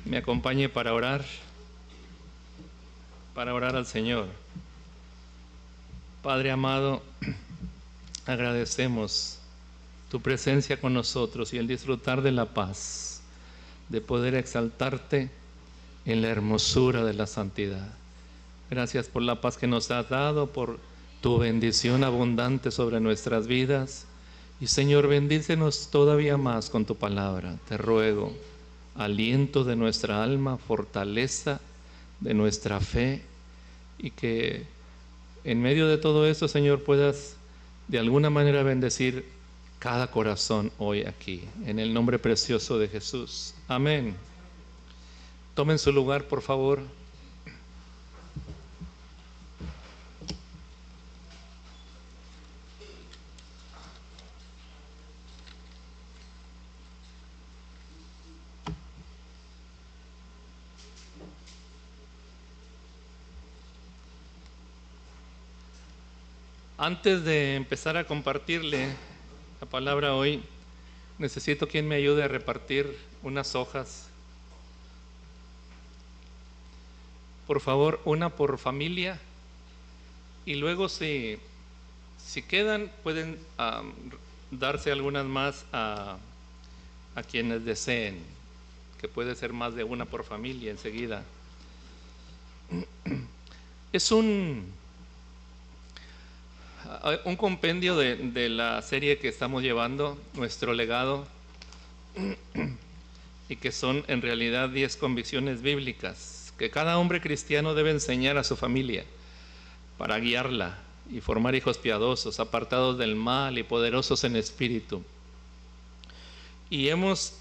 me acompañe para orar al Señor. Padre amado, agradecemos tu presencia con nosotros y el disfrutar de la paz, de poder exaltarte en la hermosura de la santidad. Gracias por la paz que nos has dado, por tu bendición abundante sobre nuestras vidas. Y Señor, bendícenos todavía más con tu palabra. Te ruego, aliento de nuestra alma, fortaleza de nuestra fe, y que en medio de todo esto, Señor, puedas de alguna manera bendecir cada corazón hoy aquí, en el nombre precioso de Jesús. Amén. Tomen su lugar, por favor. Antes de empezar a compartirle la palabra hoy, necesito quien me ayude a repartir unas hojas. Por favor, una por familia, y luego si quedan, pueden darse algunas más a quienes deseen, que puede ser más de una por familia enseguida. Es un compendio de la serie que estamos llevando, Nuestro Legado, y que son en realidad 10 convicciones bíblicas que cada hombre cristiano debe enseñar a su familia para guiarla y formar hijos piadosos, apartados del mal y poderosos en espíritu. Y hemos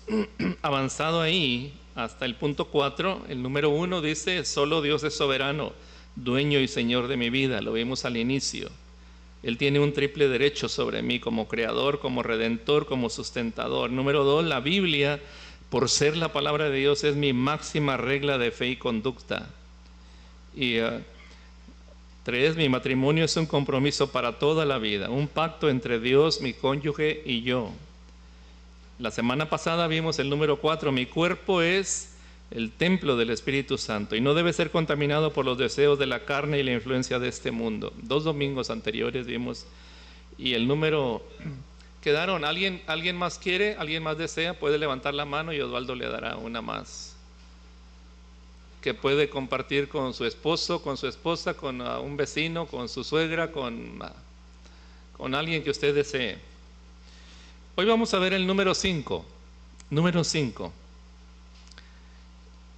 avanzado ahí hasta el punto 4. El número 1 dice: solo Dios es soberano, dueño y señor de mi vida. Lo vimos al inicio. Él tiene un triple derecho sobre mí, como creador, como redentor, como sustentador. Número 2, la Biblia, por ser la palabra de Dios, es mi máxima regla de fe y conducta. Y 3, mi matrimonio es un compromiso para toda la vida, un pacto entre Dios, mi cónyuge y yo. La semana pasada vimos el número 4, mi cuerpo es el templo del Espíritu Santo y no debe ser contaminado por los deseos de la carne y la influencia de este mundo. 2 domingos anteriores vimos. Y el número quedaron. ¿Alguien más quiere? ¿Alguien más desea? Puede levantar la mano y Osvaldo le dará una más, que puede compartir con su esposo, con su esposa, con un vecino, con su suegra, con alguien que usted desee. Hoy vamos a ver el número 5. Número 5.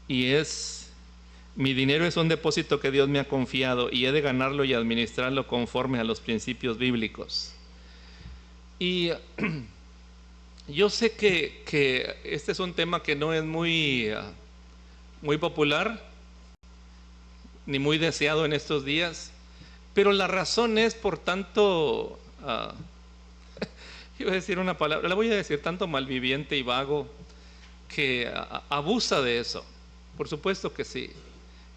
Y es: mi dinero es un depósito que Dios me ha confiado y he de ganarlo y administrarlo conforme a los principios bíblicos. Y yo sé que este es un tema que no es muy popular ni muy deseado en estos días, pero la razón es por tanto, iba a decir una palabra, la voy a decir, tanto malviviente y vago que abusa de eso. Por supuesto que sí.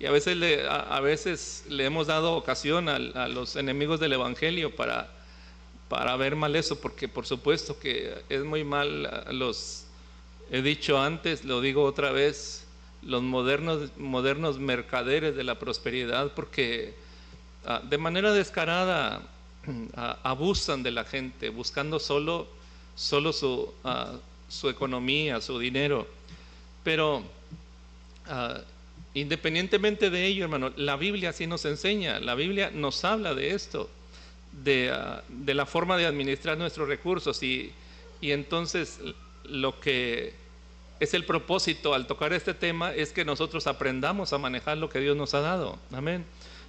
Y a veces le hemos dado ocasión a los enemigos del Evangelio para ver mal eso, porque por supuesto que es muy mal. He dicho antes, lo digo otra vez, los modernos mercaderes de la prosperidad, porque de manera descarada abusan de la gente, buscando solo su economía, su dinero. Pero independientemente de ello, hermano, la Biblia sí nos enseña, la Biblia nos habla de esto, de la forma de administrar nuestros recursos, y entonces lo que es el propósito al tocar este tema es que nosotros aprendamos a manejar lo que Dios nos ha dado. Amén.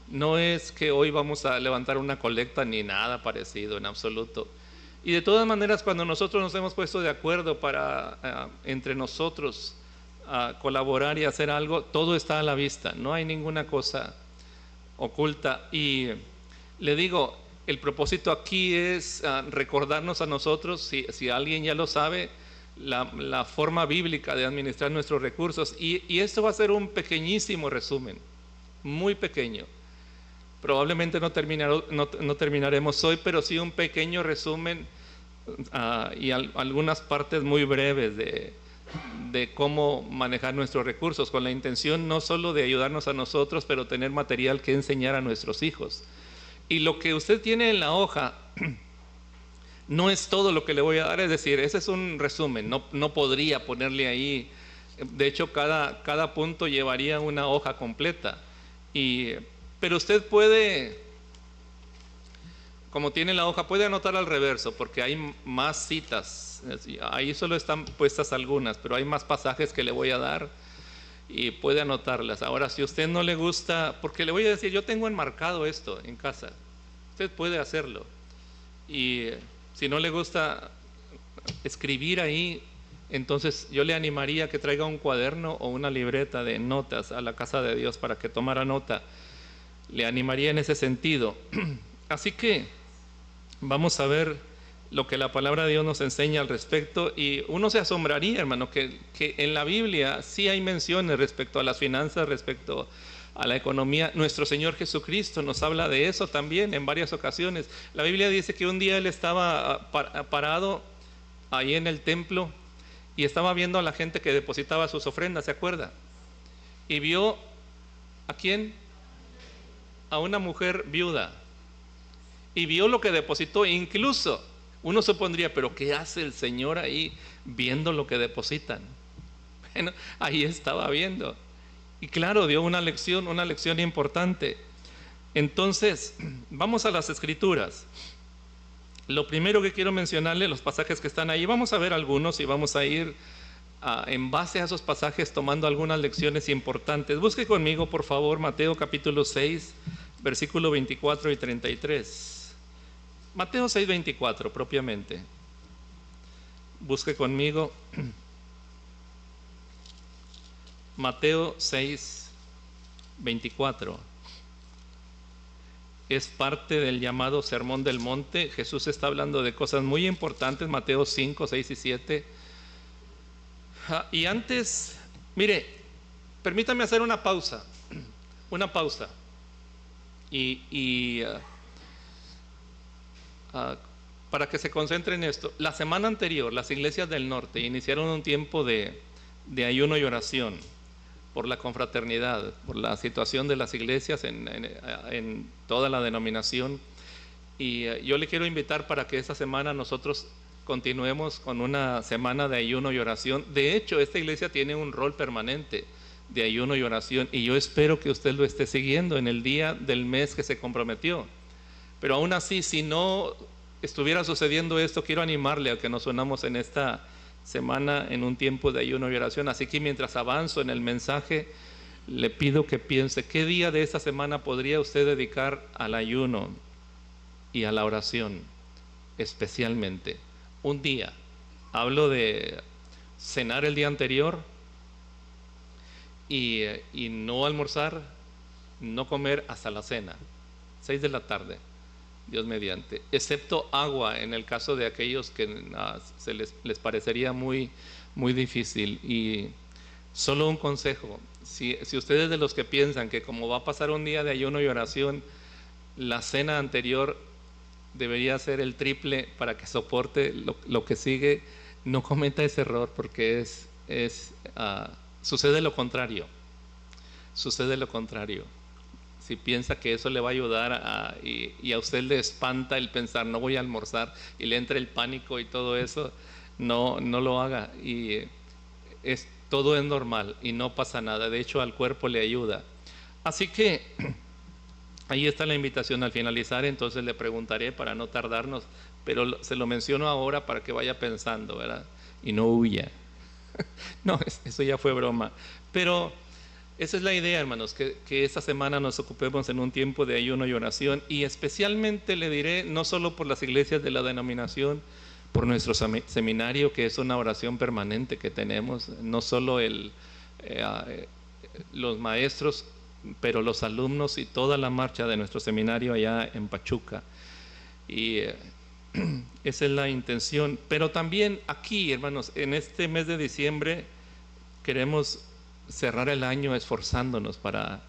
No es que hoy vamos a levantar una colecta ni nada parecido en absoluto. Y de todas maneras, cuando nosotros nos hemos puesto de acuerdo para entre nosotros colaborar y hacer algo, todo está a la vista, no hay ninguna cosa oculta. Y le digo, el propósito aquí es recordarnos a nosotros, si alguien ya lo sabe, la forma bíblica de administrar nuestros recursos. Y esto va a ser un pequeñísimo resumen, muy pequeño. Probablemente no terminaremos hoy, pero sí un pequeño resumen y algunas partes muy breves de cómo manejar nuestros recursos, con la intención no solo de ayudarnos a nosotros, pero tener material que enseñar a nuestros hijos. Y lo que usted tiene en la hoja no es todo lo que le voy a dar, es decir, ese es un resumen, no podría ponerle ahí, de hecho cada punto llevaría una hoja completa, pero usted puede, como tiene la hoja, puede anotar al reverso, porque hay más citas, ahí solo están puestas algunas, pero hay más pasajes que le voy a dar y puede anotarlas. Ahora, si a usted no le gusta, porque le voy a decir, yo tengo enmarcado esto en casa, usted puede hacerlo, y si no le gusta escribir ahí, entonces yo le animaría que traiga un cuaderno o una libreta de notas a la casa de Dios para que tomara nota. Le animaría en ese sentido. Así que vamos a ver lo que la palabra de Dios nos enseña al respecto, y uno se asombraría, hermano, que en la Biblia sí hay menciones respecto a las finanzas, respecto a la economía. Nuestro Señor Jesucristo nos habla de eso también en varias ocasiones. La Biblia dice que un día Él estaba parado ahí en el templo y estaba viendo a la gente que depositaba sus ofrendas, ¿se acuerda? Y vio ¿a quién? A una mujer viuda. Y vio lo que depositó. Incluso uno supondría, pero ¿qué hace el Señor ahí viendo lo que depositan? Bueno, ahí estaba viendo. Y claro, dio una lección importante. Entonces, vamos a las Escrituras. Lo primero que quiero mencionarle, los pasajes que están ahí, vamos a ver algunos y vamos a ir en base a esos pasajes tomando algunas lecciones importantes. Busque conmigo, por favor, Mateo capítulo 6, versículo 24 y 33. Mateo 6, 24 propiamente. Busque conmigo. Mateo 6, 24. Es parte del llamado Sermón del Monte. Jesús está hablando de cosas muy importantes, Mateo 5, 6 y 7. Y antes, mire, permítame hacer una pausa. Para que se concentre en esto. La semana anterior, las iglesias del norte iniciaron un tiempo de ayuno y oración por la confraternidad, por la situación de las iglesias en toda la denominación. Y yo le quiero invitar para que esta semana nosotros continuemos con una semana de ayuno y oración. De hecho, esta iglesia tiene un rol permanente de ayuno y oración, y yo espero que usted lo esté siguiendo en el día del mes que se comprometió. Pero aún así, si no estuviera sucediendo esto, quiero animarle a que nos unamos en esta semana en un tiempo de ayuno y oración. Así que mientras avanzo en el mensaje, le pido que piense qué día de esta semana podría usted dedicar al ayuno y a la oración, especialmente. Un día, hablo de cenar el día anterior y no almorzar, no comer hasta la cena, 6 de la tarde, Dios mediante, excepto agua en el caso de aquellos que se les parecería muy, muy difícil. Y solo un consejo, si ustedes de los que piensan que como va a pasar un día de ayuno y oración, la cena anterior debería ser el triple para que soporte lo que sigue, no cometa ese error, porque sucede lo contrario. Si piensa que eso le va a ayudar y a usted le espanta el pensar no voy a almorzar y le entra el pánico y todo eso, no lo haga. Y todo es normal y no pasa nada. De hecho, al cuerpo le ayuda. Así que ahí está la invitación al finalizar. Entonces le preguntaré para no tardarnos, pero se lo menciono ahora para que vaya pensando, ¿verdad? Y no huya. No, eso ya fue broma. Pero esa es la idea, hermanos, que esta semana nos ocupemos en un tiempo de ayuno y oración, y especialmente le diré, no solo por las iglesias de la denominación, por nuestro seminario, que es una oración permanente que tenemos, no solo los maestros, pero los alumnos y toda la marcha de nuestro seminario allá en Pachuca. Y esa es la intención. Pero también aquí, hermanos, en este mes de diciembre queremos cerrar el año esforzándonos para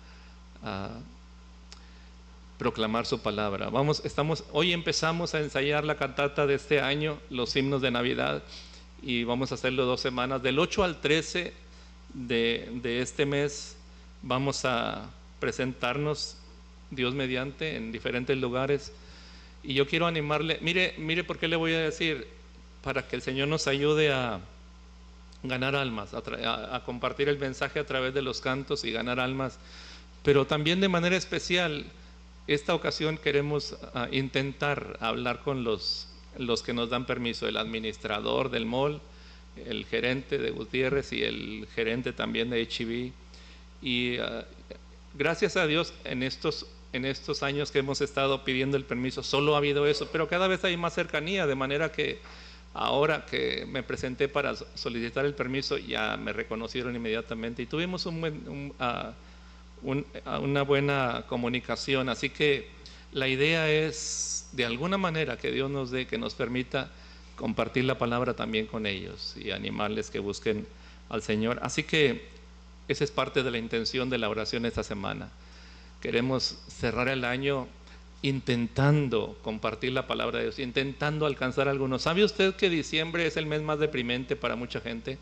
proclamar su palabra. Hoy empezamos a ensayar la cantata de este año, los himnos de Navidad, y vamos a hacerlo 2 semanas. Del 8 al 13 de este mes vamos a presentarnos, Dios mediante, en diferentes lugares. Y yo quiero animarle, mire por qué le voy a decir, para que el Señor nos ayude a ganar almas, a compartir el mensaje a través de los cantos y ganar almas. Pero también de manera especial, esta ocasión queremos intentar hablar con los que nos dan permiso, el administrador del mall, el gerente de Gutiérrez y el gerente también de HIV. Y gracias a Dios en estos años que hemos estado pidiendo el permiso, solo ha habido eso, pero cada vez hay más cercanía, de manera que ahora que me presenté para solicitar el permiso, ya me reconocieron inmediatamente y tuvimos una buena comunicación. Así que la idea es, de alguna manera, que Dios nos dé, que nos permita compartir la palabra también con ellos y animarles que busquen al Señor. Así que esa es parte de la intención de la oración esta semana. Queremos cerrar el año intentando compartir la palabra de Dios, intentando alcanzar a algunos. ¿Sabe usted que diciembre es el mes más deprimente para mucha gente?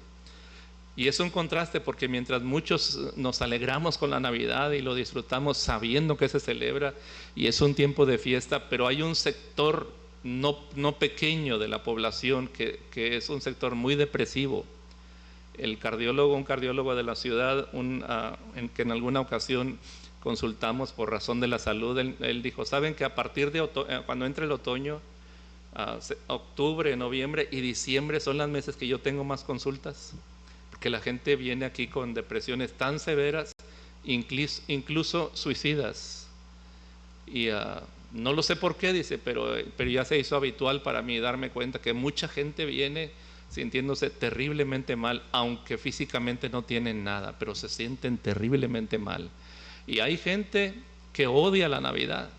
Y es un contraste, porque mientras muchos nos alegramos con la Navidad y lo disfrutamos sabiendo que se celebra y es un tiempo de fiesta, pero hay un sector no pequeño de la población que es un sector muy depresivo. Un cardiólogo de la ciudad, que en alguna ocasión consultamos por razón de la salud, él dijo, ¿saben que a partir de cuando entre el otoño, octubre, noviembre y diciembre son los meses que yo tengo más consultas? Porque la gente viene aquí con depresiones tan severas, incluso suicidas. Y no lo sé por qué, dice, pero ya se hizo habitual para mí darme cuenta que mucha gente viene sintiéndose terriblemente mal, aunque físicamente no tienen nada, pero se sienten terriblemente mal. Y hay gente que odia la Navidad.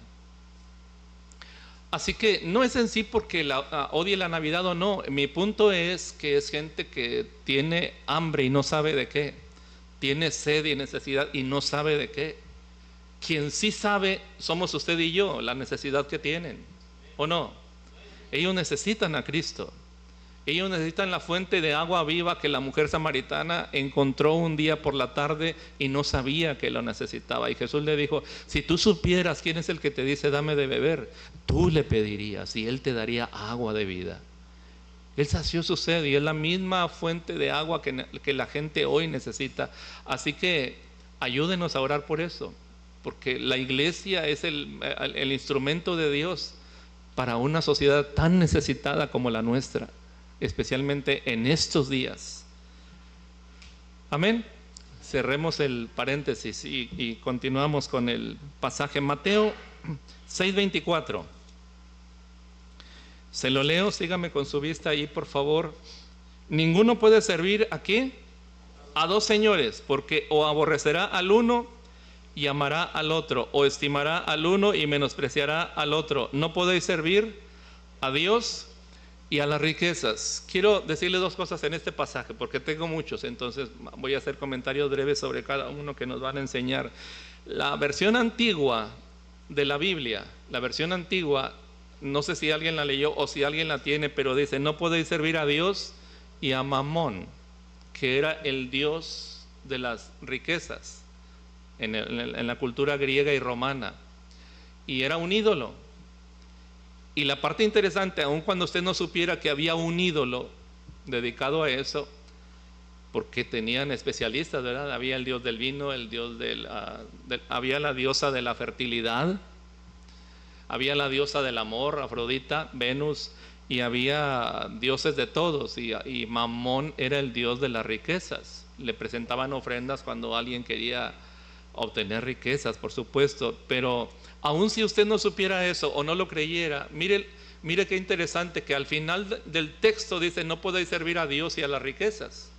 Así que no es en sí porque odie la Navidad o no. Mi punto es que es gente que tiene hambre y no sabe de qué, tiene sed y necesidad y no sabe de qué. Quien sí sabe somos usted y yo, la necesidad que tienen, ¿o no? Ellos necesitan a Cristo. Ellos necesitan la fuente de agua viva que la mujer samaritana encontró un día por la tarde y no sabía que lo necesitaba. Y Jesús le dijo, si tú supieras quién es el que te dice dame de beber, tú le pedirías y él te daría agua de vida. Él sació su sed y es la misma fuente de agua que la gente hoy necesita. Así que ayúdenos a orar por eso, porque la iglesia es el instrumento de Dios para una sociedad tan necesitada como la nuestra, especialmente en estos días. Amén. Cerremos el paréntesis y continuamos con el pasaje. Mateo 6:24. Se lo leo, sígame con su vista ahí, por favor. Ninguno puede servir aquí a dos señores, porque o aborrecerá al uno y amará al otro, o estimará al uno y menospreciará al otro. No podéis servir a Dios y a las riquezas. Quiero decirle dos cosas en este pasaje, porque tengo muchos, entonces voy a hacer comentarios breves sobre cada uno que nos van a enseñar. La versión antigua de la Biblia, la versión antigua, no sé si alguien la leyó o si alguien la tiene, pero dice, no podéis servir a Dios y a Mamón, que era el dios de las riquezas en la cultura griega y romana, y era un ídolo. Y la parte interesante, aun cuando usted no supiera que había un ídolo dedicado a eso, porque tenían especialistas, ¿verdad? Había el dios del vino, el dios había la diosa de la fertilidad, había la diosa del amor, Afrodita, Venus, y había dioses de todos, y Mamón era el dios de las riquezas. Le presentaban ofrendas cuando alguien quería obtener riquezas, por supuesto, pero aun si usted no supiera eso o no lo creyera, mire qué interesante que al final del texto dice no podéis servir a Dios y a las riquezas,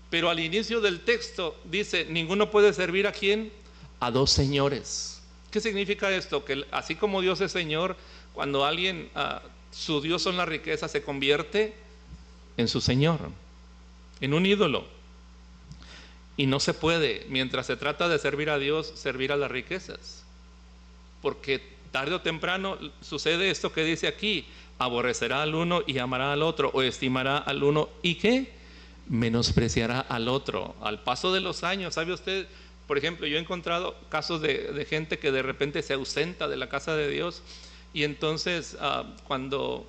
pero al inicio del texto dice ninguno puede servir ¿a quién? A dos señores. ¿Qué significa esto? Que así como Dios es Señor, cuando alguien su Dios son las riquezas, se convierte en su Señor, en un ídolo. Y no se puede, mientras se trata de servir a Dios, servir a las riquezas, porque tarde o temprano sucede esto que dice aquí: aborrecerá al uno y amará al otro, o estimará al uno y ¿qué? Menospreciará al otro. Al paso de los años, ¿sabe usted? Por ejemplo, yo he encontrado casos de gente que de repente se ausenta de la casa de Dios, y entonces cuando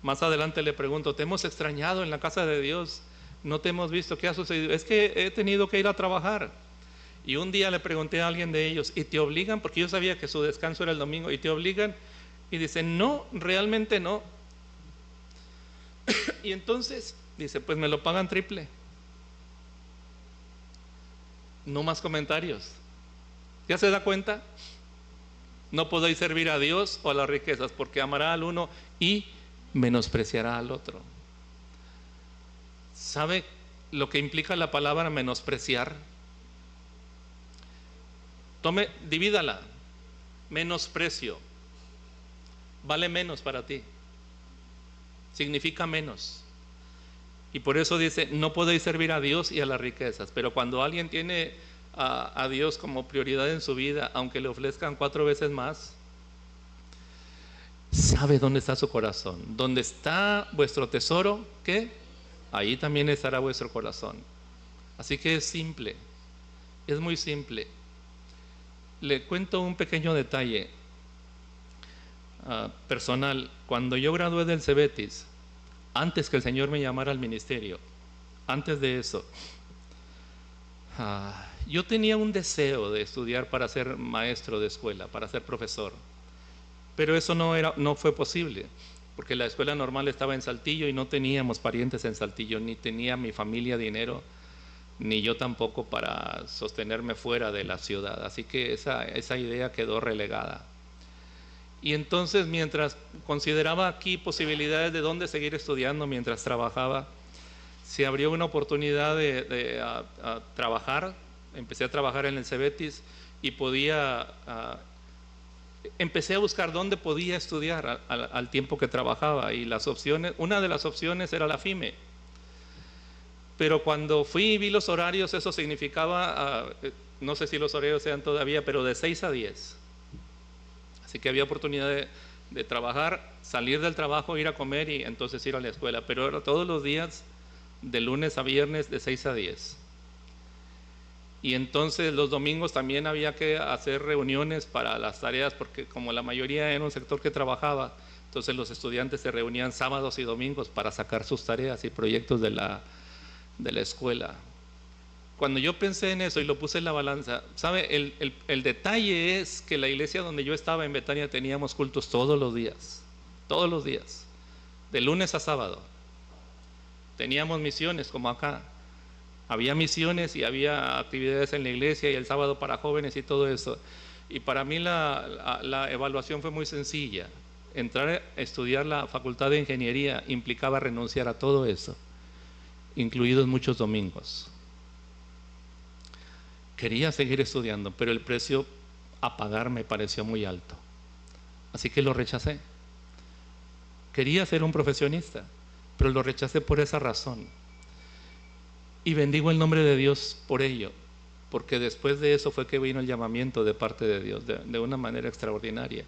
más adelante le pregunto, ¿te hemos extrañado en la casa de Dios? No te hemos visto, ¿qué ha sucedido? Es que he tenido que ir a trabajar. Y un día le pregunté a alguien de ellos, ¿y te obligan? Porque yo sabía que su descanso era el domingo. ¿Y te obligan? Y dice, no, realmente no. Y entonces dice, pues me lo pagan triple. No más comentarios. ¿Ya se da cuenta? No podéis servir a Dios o a las riquezas, porque amará al uno y menospreciará al otro. ¿Sabe lo que implica la palabra menospreciar? Divídala. Menosprecio vale menos para ti, significa menos. Y por eso dice, no podéis servir a Dios y a las riquezas. Pero cuando alguien tiene a Dios como prioridad en su vida, aunque le ofrezcan 4 veces más, sabe dónde está su corazón. Donde está vuestro tesoro, ¿qué? Ahí también estará vuestro corazón. Así que es simple, es muy simple. Le cuento un pequeño detalle personal. Cuando yo gradué del Cebetis, antes que el Señor me llamara al ministerio, antes de eso, yo tenía un deseo de estudiar para ser maestro de escuela, para ser profesor, pero eso no fue posible, porque la escuela normal estaba en Saltillo y no teníamos parientes en Saltillo, ni tenía mi familia dinero, ni yo tampoco para sostenerme fuera de la ciudad, así que esa idea quedó relegada. Y entonces, mientras consideraba aquí posibilidades de dónde seguir estudiando mientras trabajaba, se abrió una oportunidad de trabajar. Empecé a trabajar en el Cebetis y empecé a buscar dónde podía estudiar al tiempo que trabajaba, y una de las opciones era la FIME. Pero cuando fui y vi los horarios, eso significaba, no sé si los horarios sean todavía, pero de 6 a 10. Así que había oportunidad de trabajar, salir del trabajo, ir a comer y entonces ir a la escuela. Pero era todos los días, de lunes a viernes, de 6 a 10. Y entonces los domingos también había que hacer reuniones para las tareas, porque como la mayoría era un sector que trabajaba, entonces los estudiantes se reunían sábados y domingos para sacar sus tareas y proyectos de la escuela. Cuando yo pensé en eso y lo puse en la balanza, ¿sabe? El detalle es que la iglesia donde yo estaba en Betania teníamos cultos todos los días, de lunes a sábado. Teníamos misiones como acá, había misiones y había actividades en la iglesia, y el sábado para jóvenes y todo eso. Y para mí la evaluación fue muy sencilla. Entrar a estudiar la facultad de ingeniería implicaba renunciar a todo eso, incluidos muchos domingos. Quería seguir estudiando, pero el precio a pagar me pareció muy alto, así que lo rechacé. Quería ser un profesionista, pero lo rechacé por esa razón, y bendigo el nombre de Dios por ello, porque después de eso fue que vino el llamamiento de parte de Dios de una manera extraordinaria.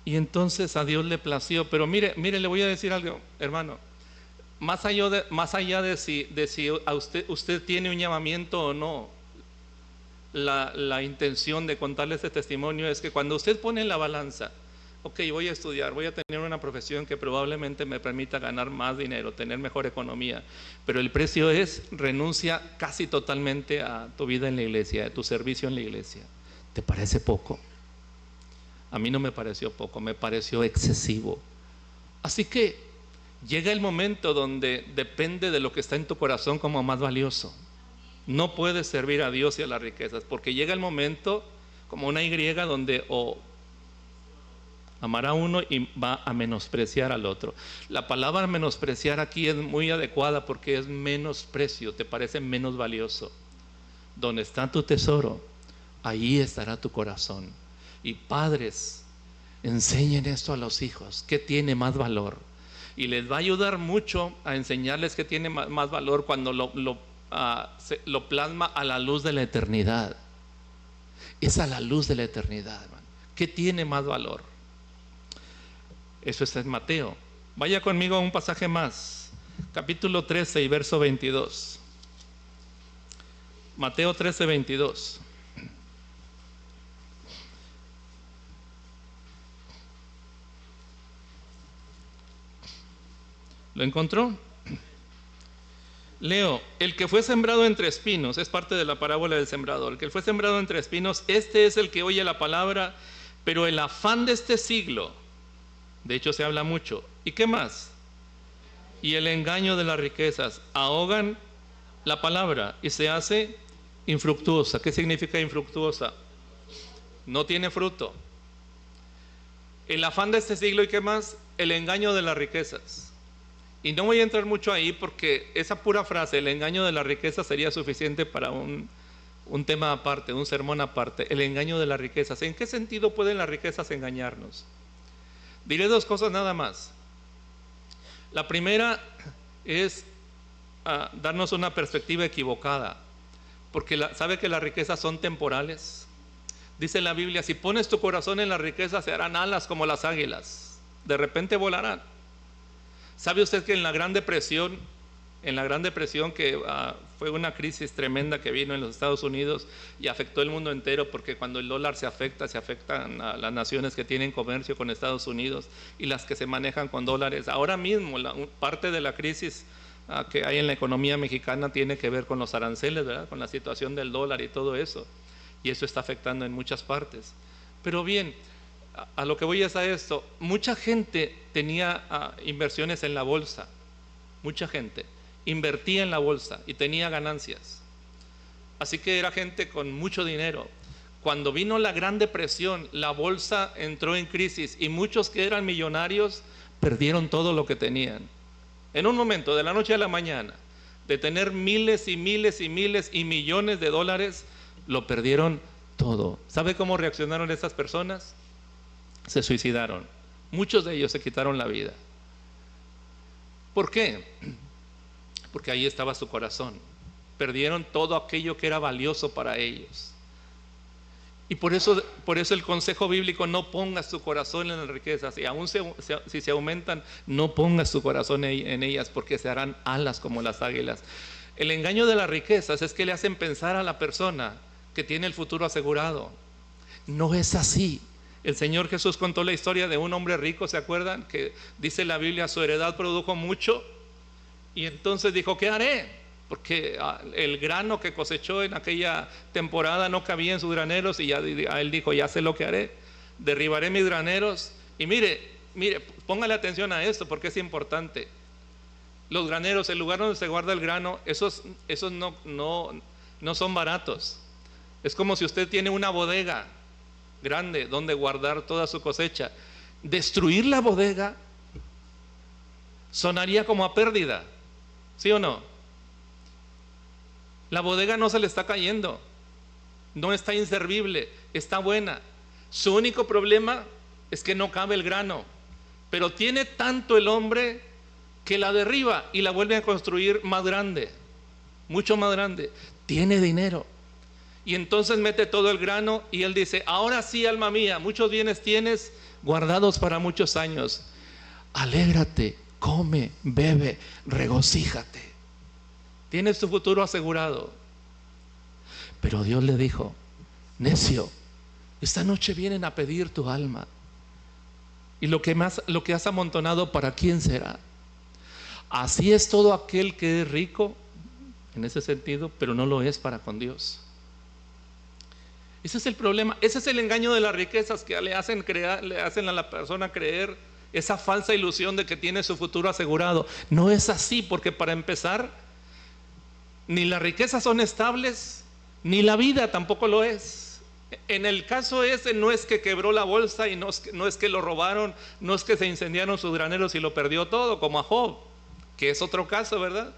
Y entonces a Dios le plació. Pero mire, le voy a decir algo, hermano. Más allá de si a usted tiene un llamamiento o no, la intención de contarle este testimonio es que cuando usted pone en la balanza, ok, voy a estudiar, voy a tener una profesión que probablemente me permita ganar más dinero, tener mejor economía, pero el precio es renuncia casi totalmente a tu vida en la iglesia, a tu servicio en la iglesia. ¿Te parece poco? A mí no me pareció poco, me pareció excesivo. Así que llega el momento donde depende de lo que está en tu corazón como más valioso. No puedes servir a Dios y a las riquezas, porque llega el momento como una Y donde o amará a uno y va a menospreciar al otro. La palabra menospreciar aquí es muy adecuada porque es menosprecio, te parece menos valioso. Donde está tu tesoro, ahí estará tu corazón. Y padres, enseñen esto a los hijos, ¿qué tiene más valor? Y les va a ayudar mucho a enseñarles qué tiene más valor cuando lo plasma a la luz de la eternidad. Es a la luz de la eternidad, hermano. ¿Qué tiene más valor? Eso está en Mateo. Vaya conmigo a un pasaje más, capítulo 13 y verso 22. Mateo 13, 22. ¿Lo encontró? Leo, el que fue sembrado entre espinos, es parte de la parábola del sembrador. El que fue sembrado entre espinos, este es el que oye la palabra, pero el afán de este siglo, de hecho se habla mucho. ¿Y qué más? Y el engaño de las riquezas ahogan la palabra y se hace infructuosa. ¿Qué significa infructuosa? No tiene fruto. El afán de este siglo, ¿y qué más? El engaño de las riquezas. Y no voy a entrar mucho ahí porque esa pura frase, el engaño de la riqueza, sería suficiente para un tema aparte, un sermón aparte. El engaño de las riquezas. ¿En qué sentido pueden las riquezas engañarnos? Diré dos cosas nada más. La primera es darnos una perspectiva equivocada, porque sabe que las riquezas son temporales. Dice la Biblia, si pones tu corazón en las riquezas, se harán alas como las águilas. De repente volarán. ¿Sabe usted que en la Gran Depresión, que fue una crisis tremenda que vino en los Estados Unidos y afectó el mundo entero, porque cuando el dólar se afectan a las naciones que tienen comercio con Estados Unidos y las que se manejan con dólares? Ahora mismo parte de la crisis que hay en la economía mexicana tiene que ver con los aranceles, ¿verdad? Con la situación del dólar y todo eso, y eso está afectando en muchas partes. Pero bien, a lo que voy es a esto. Mucha gente tenía inversiones en la bolsa. Mucha gente invertía en la bolsa y tenía ganancias. Así que era gente con mucho dinero. Cuando vino la Gran Depresión, la bolsa entró en crisis y muchos que eran millonarios perdieron todo lo que tenían. En un momento, de la noche a la mañana, de tener miles y miles y miles y millones de dólares, lo perdieron todo. ¿Sabe cómo reaccionaron esas personas? Se suicidaron. Muchos de ellos se quitaron la vida. ¿Por qué? Porque ahí estaba su corazón. Perdieron todo aquello que era valioso para ellos. Y por eso el consejo bíblico: no pongas tu corazón en las riquezas, y aún si se aumentan, no pongas tu corazón en ellas, porque se harán alas como las águilas. El engaño de las riquezas es que le hacen pensar a la persona que tiene el futuro asegurado. No es así. El Señor Jesús contó la historia de un hombre rico, ¿se acuerdan? Que dice la Biblia, su heredad produjo mucho, y entonces dijo, ¿qué haré? Porque el grano que cosechó en aquella temporada no cabía en sus graneros, y él dijo, ya sé lo que haré, derribaré mis graneros. Y mire, póngale atención a esto porque es importante. Los graneros, el lugar donde se guarda el grano, esos no son baratos. Es como si usted tiene una bodega grande donde guardar toda su cosecha. Destruir la bodega sonaría como a pérdida, ¿sí o no? La bodega no se le está cayendo, no está inservible, está buena. Su único problema es que no cabe el grano, pero tiene tanto el hombre que la derriba y la vuelve a construir más grande, mucho más grande. Tiene dinero. Y entonces mete todo el grano y él dice, ahora sí, alma mía, muchos bienes tienes guardados para muchos años. Alégrate, come, bebe, regocíjate. Tienes tu futuro asegurado. Pero Dios le dijo, necio, esta noche vienen a pedir tu alma. Y lo que has amontonado, ¿para quién será? Así es todo aquel que es rico en ese sentido, pero no lo es para con Dios. Ese es el problema, ese es el engaño de las riquezas, que le hacen a la persona creer esa falsa ilusión de que tiene su futuro asegurado. No es así, porque para empezar, ni las riquezas son estables, ni la vida tampoco lo es. En el caso ese no es que quebró la bolsa y no es que lo robaron, no es que se incendiaron sus graneros y lo perdió todo, como a Job, que es otro caso, ¿verdad?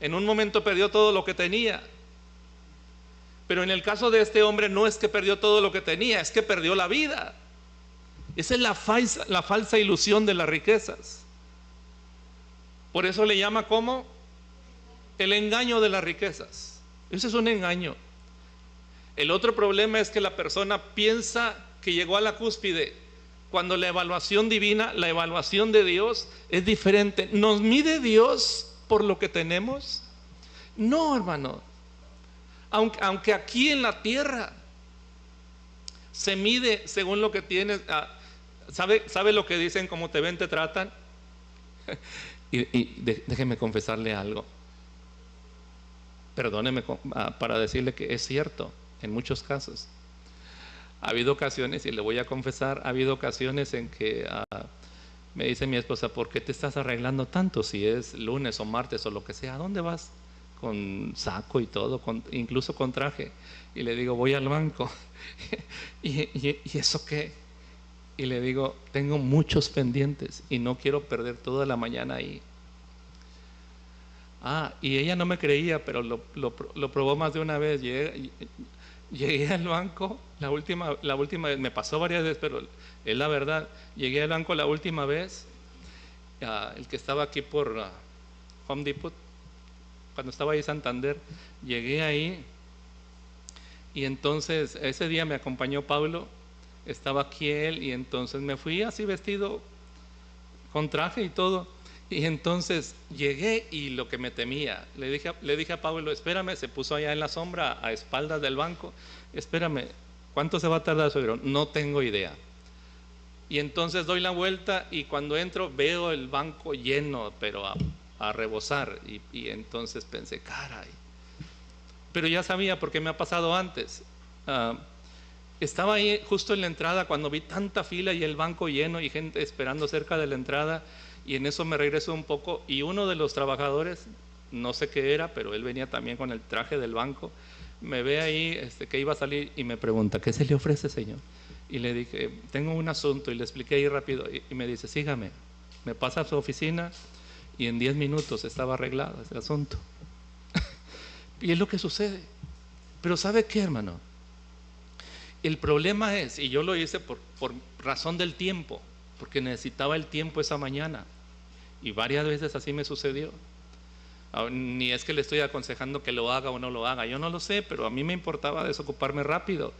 En un momento perdió todo lo que tenía. Pero en el caso de este hombre no es que perdió todo lo que tenía, es que perdió la vida. Esa es la falsa ilusión de las riquezas. Por eso le llama como el engaño de las riquezas. Ese es un engaño. El otro problema es que la persona piensa que llegó a la cúspide, Cuando la evaluación divina, la evaluación de Dios es diferente. ¿Nos mide Dios por lo que tenemos? No, hermano. Aunque aquí en la tierra se mide según lo que tienes. ¿Sabe lo que dicen? Como te ven, te tratan. Déjeme confesarle algo. Perdóneme para decirle que es cierto en muchos casos. Ha habido ocasiones, y le voy a confesar, ha habido ocasiones en que me dice mi esposa: ¿por qué te estás arreglando tanto si es lunes o martes o lo que sea? ¿A dónde vas? Con saco y todo, incluso con traje. Y le digo: voy al banco. ¿Y eso qué? Y le digo: tengo muchos pendientes y no quiero perder toda la mañana ahí. Y ella no me creía, pero lo probó más de una vez. Llegué al banco la última vez, me pasó varias veces, pero es la verdad. Llegué al banco la última vez, el que estaba aquí por Home Depot, cuando estaba ahí en Santander. Llegué ahí y entonces ese día me acompañó Pablo, estaba aquí él, y entonces me fui así vestido con traje y todo. Y entonces llegué y lo que me temía, le dije a Pablo: espérame. Se puso allá en la sombra a espaldas del banco. Espérame, ¿cuánto se va a tardar, suegro? No tengo idea. Y entonces doy la vuelta y cuando entro veo el banco lleno, pero a rebosar. Y entonces pensé: caray. Pero ya sabía, porque me ha pasado antes. Estaba ahí justo en la entrada cuando vi tanta fila y el banco lleno y gente esperando cerca de la entrada. Y en eso me regreso un poco y uno de los trabajadores, no sé qué era, pero él venía también con el traje del banco, me ve ahí que iba a salir y me pregunta: ¿qué se le ofrece, señor? Y le dije: tengo un asunto, y le expliqué ahí rápido. Y me dice: sígame. Me pasa a su oficina y en 10 minutos estaba arreglado ese asunto. Y es lo que sucede. Pero ¿sabe qué, hermano? El problema es, y yo lo hice por razón del tiempo, porque necesitaba el tiempo esa mañana. Y varias veces así me sucedió. Ni es que le estoy aconsejando que lo haga o no lo haga, yo no lo sé, pero a mí me importaba desocuparme rápido.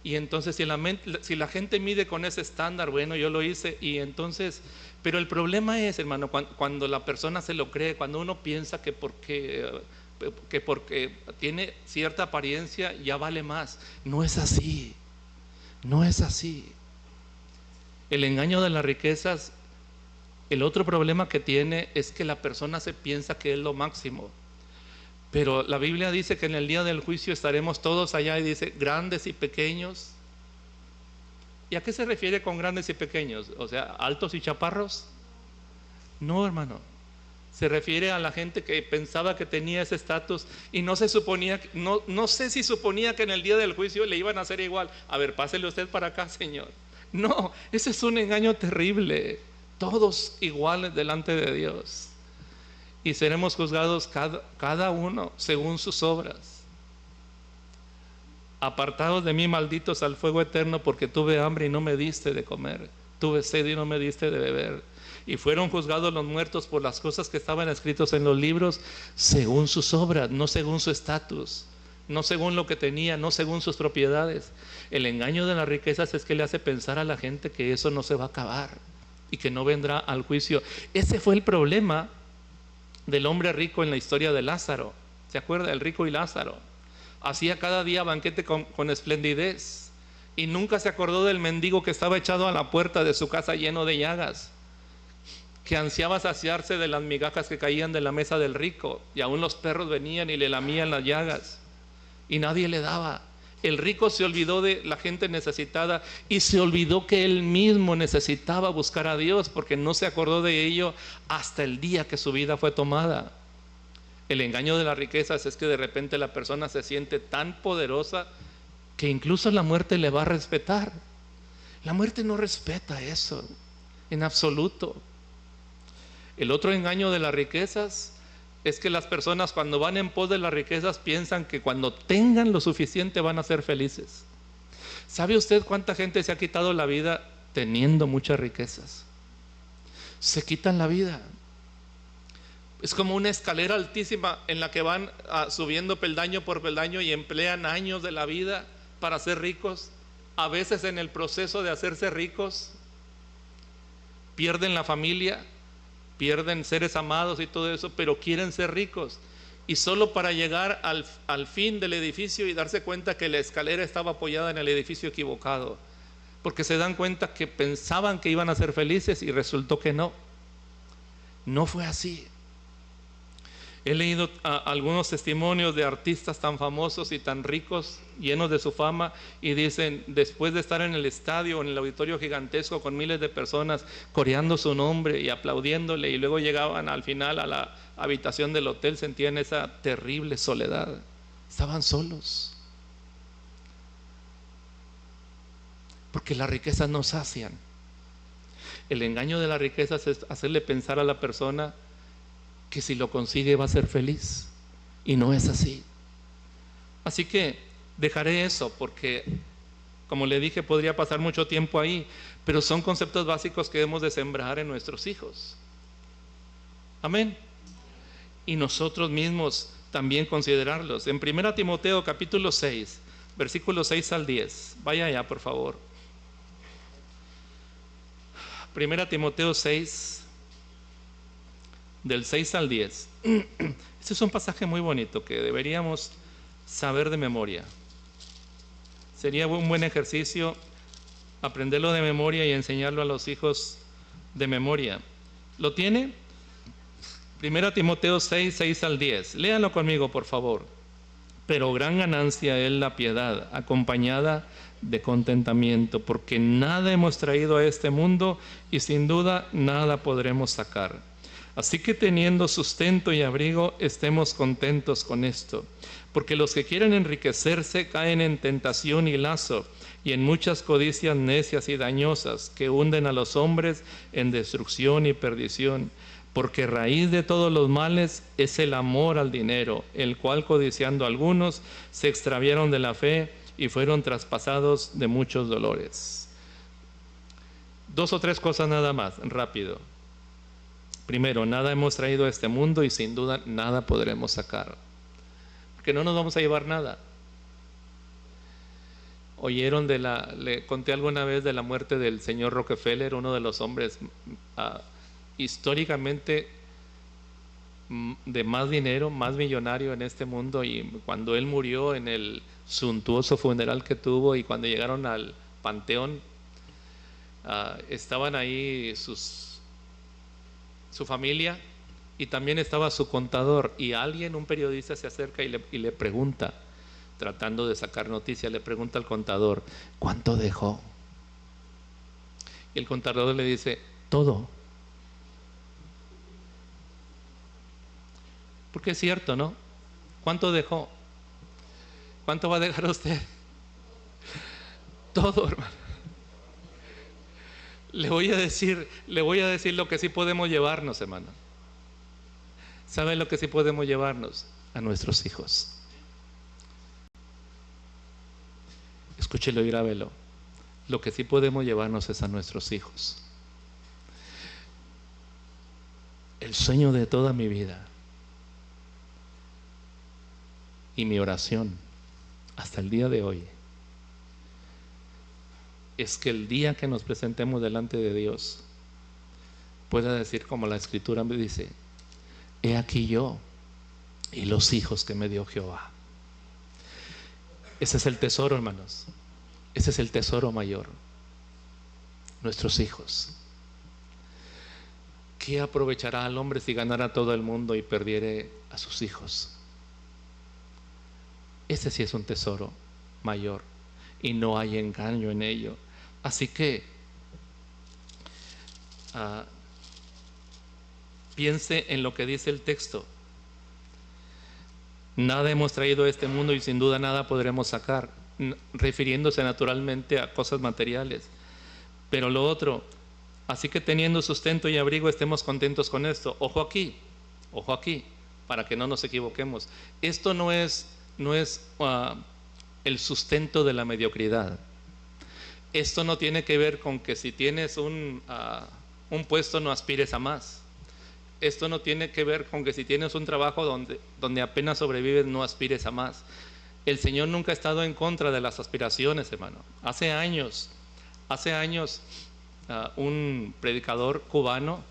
Y entonces si la gente mide con ese estándar, bueno, yo lo hice. Y entonces, pero el problema es, hermano, cuando la persona se lo cree, cuando uno piensa que porque tiene cierta apariencia ya vale más. No es así, no es así. El engaño de las riquezas, el otro problema que tiene es que la persona se piensa que es lo máximo. Pero la Biblia dice que en el día del juicio estaremos todos allá, y dice: grandes y pequeños. ¿Y a qué se refiere con grandes y pequeños? O sea, ¿altos y chaparros? No, hermano. Se refiere a la gente que pensaba que tenía ese estatus y no se suponía, no sé si suponía que en el día del juicio le iban a hacer igual. A ver, pásele usted para acá, señor. No, ese es un engaño terrible. Todos iguales delante de Dios. Y seremos juzgados cada uno según sus obras. Apartados de mí, malditos, al fuego eterno, porque tuve hambre y no me diste de comer, tuve sed y no me diste de beber. Y fueron juzgados los muertos por las cosas que estaban escritos en los libros, según sus obras, no según su estatus, no según lo que tenía, no según sus propiedades. El engaño de las riquezas es que le hace pensar a la gente que eso no se va a acabar y que no vendrá al juicio. Ese fue el problema del hombre rico en la historia de Lázaro. ¿Se acuerda? El rico y Lázaro. Hacía cada día banquete con esplendidez y nunca se acordó del mendigo que estaba echado a la puerta de su casa lleno de llagas, que ansiaba saciarse de las migajas que caían de la mesa del rico, y aún los perros venían y le lamían las llagas y nadie le daba. El rico se olvidó de la gente necesitada y se olvidó que él mismo necesitaba buscar a Dios, porque no se acordó de ello hasta el día que su vida fue tomada. El engaño de las riquezas es que de repente la persona se siente tan poderosa que incluso la muerte le va a respetar. La muerte no respeta eso en absoluto. El otro engaño de las riquezas es que las personas, cuando van en pos de las riquezas, piensan que cuando tengan lo suficiente van a ser felices. ¿Sabe usted cuánta gente se ha quitado la vida teniendo muchas riquezas? Se quitan la vida. Es como una escalera altísima en la que van subiendo peldaño por peldaño y emplean años de la vida para ser ricos. A veces en el proceso de hacerse ricos pierden la familia, pierden seres amados y todo eso, pero quieren ser ricos. Y solo para llegar al fin del edificio y darse cuenta que la escalera estaba apoyada en el edificio equivocado, porque se dan cuenta que pensaban que iban a ser felices y resultó que no. No fue así. He leído algunos testimonios de artistas tan famosos y tan ricos, llenos de su fama, y dicen, después de estar en el estadio, en el auditorio gigantesco con miles de personas coreando su nombre y aplaudiéndole, y luego llegaban al final a la habitación del hotel, sentían esa terrible soledad. Estaban solos. Porque las riquezas no sacian. El engaño de las riquezas es hacerle pensar a la persona que si lo consigue va a ser feliz, y no es así. Así que dejaré eso, porque como le dije, podría pasar mucho tiempo ahí, pero son conceptos básicos que debemos de sembrar en nuestros hijos. Amén. Y nosotros mismos también considerarlos. En 1 Timoteo capítulo 6, versículos 6 al 10, vaya allá por favor. 1 Timoteo 6, del 6 al 10. Este es un pasaje muy bonito que deberíamos saber de memoria. Sería un buen ejercicio aprenderlo de memoria y enseñarlo a los hijos de memoria. ¿Lo tiene? 1 Timoteo 6, 6 al 10. Léanlo conmigo, por favor. Pero gran ganancia es la piedad, acompañada de contentamiento, porque nada hemos traído a este mundo y sin duda nada podremos sacar. Así que teniendo sustento y abrigo, estemos contentos con esto, porque los que quieren enriquecerse caen en tentación y lazo, y en muchas codicias necias y dañosas, que hunden a los hombres en destrucción y perdición. Porque raíz de todos los males es el amor al dinero, el cual codiciando algunos se extraviaron de la fe y fueron traspasados de muchos dolores. 2 o 3 cosas nada más, rápido. Primero, nada hemos traído a este mundo y sin duda nada podremos sacar, porque no nos vamos a llevar nada. Oyeron le conté alguna vez de la muerte del señor Rockefeller, uno de los hombres históricamente de más dinero, más millonario en este mundo, y cuando él murió, en el suntuoso funeral que tuvo y cuando llegaron al panteón, estaban ahí su familia y también estaba su contador, y un periodista se acerca y le pregunta, tratando de sacar noticia, le pregunta al contador, ¿cuánto dejó? Y el contador le dice, todo. Porque es cierto, ¿no? ¿Cuánto dejó? ¿Cuánto va a dejar usted? Todo, hermano. Le voy a decir lo que sí podemos llevarnos, hermano. ¿Saben lo que sí podemos llevarnos? A nuestros hijos. Escúchelo y grábelo. Lo que sí podemos llevarnos es a nuestros hijos. El sueño de toda mi vida y mi oración hasta el día de hoy es que el día que nos presentemos delante de Dios pueda decir como la Escritura me dice, he aquí yo y los hijos que me dio Jehová. Ese es el tesoro, hermanos. Ese es el tesoro mayor. Nuestros hijos. ¿Qué aprovechará al hombre si ganara todo el mundo y perdiere a sus hijos? Ese sí es un tesoro mayor y no hay engaño en ello. Así que piense en lo que dice el texto. Nada hemos traído a este mundo y sin duda nada podremos sacar, refiriéndose naturalmente a cosas materiales. Pero lo otro, así que teniendo sustento y abrigo estemos contentos con esto. Ojo aquí, para que no nos equivoquemos. Esto no es el sustento de la mediocridad. Esto no tiene que ver con que si tienes un puesto no aspires a más. Esto no tiene que ver con que si tienes un trabajo donde apenas sobrevives no aspires a más. El Señor nunca ha estado en contra de las aspiraciones, hermano. Hace años un predicador cubano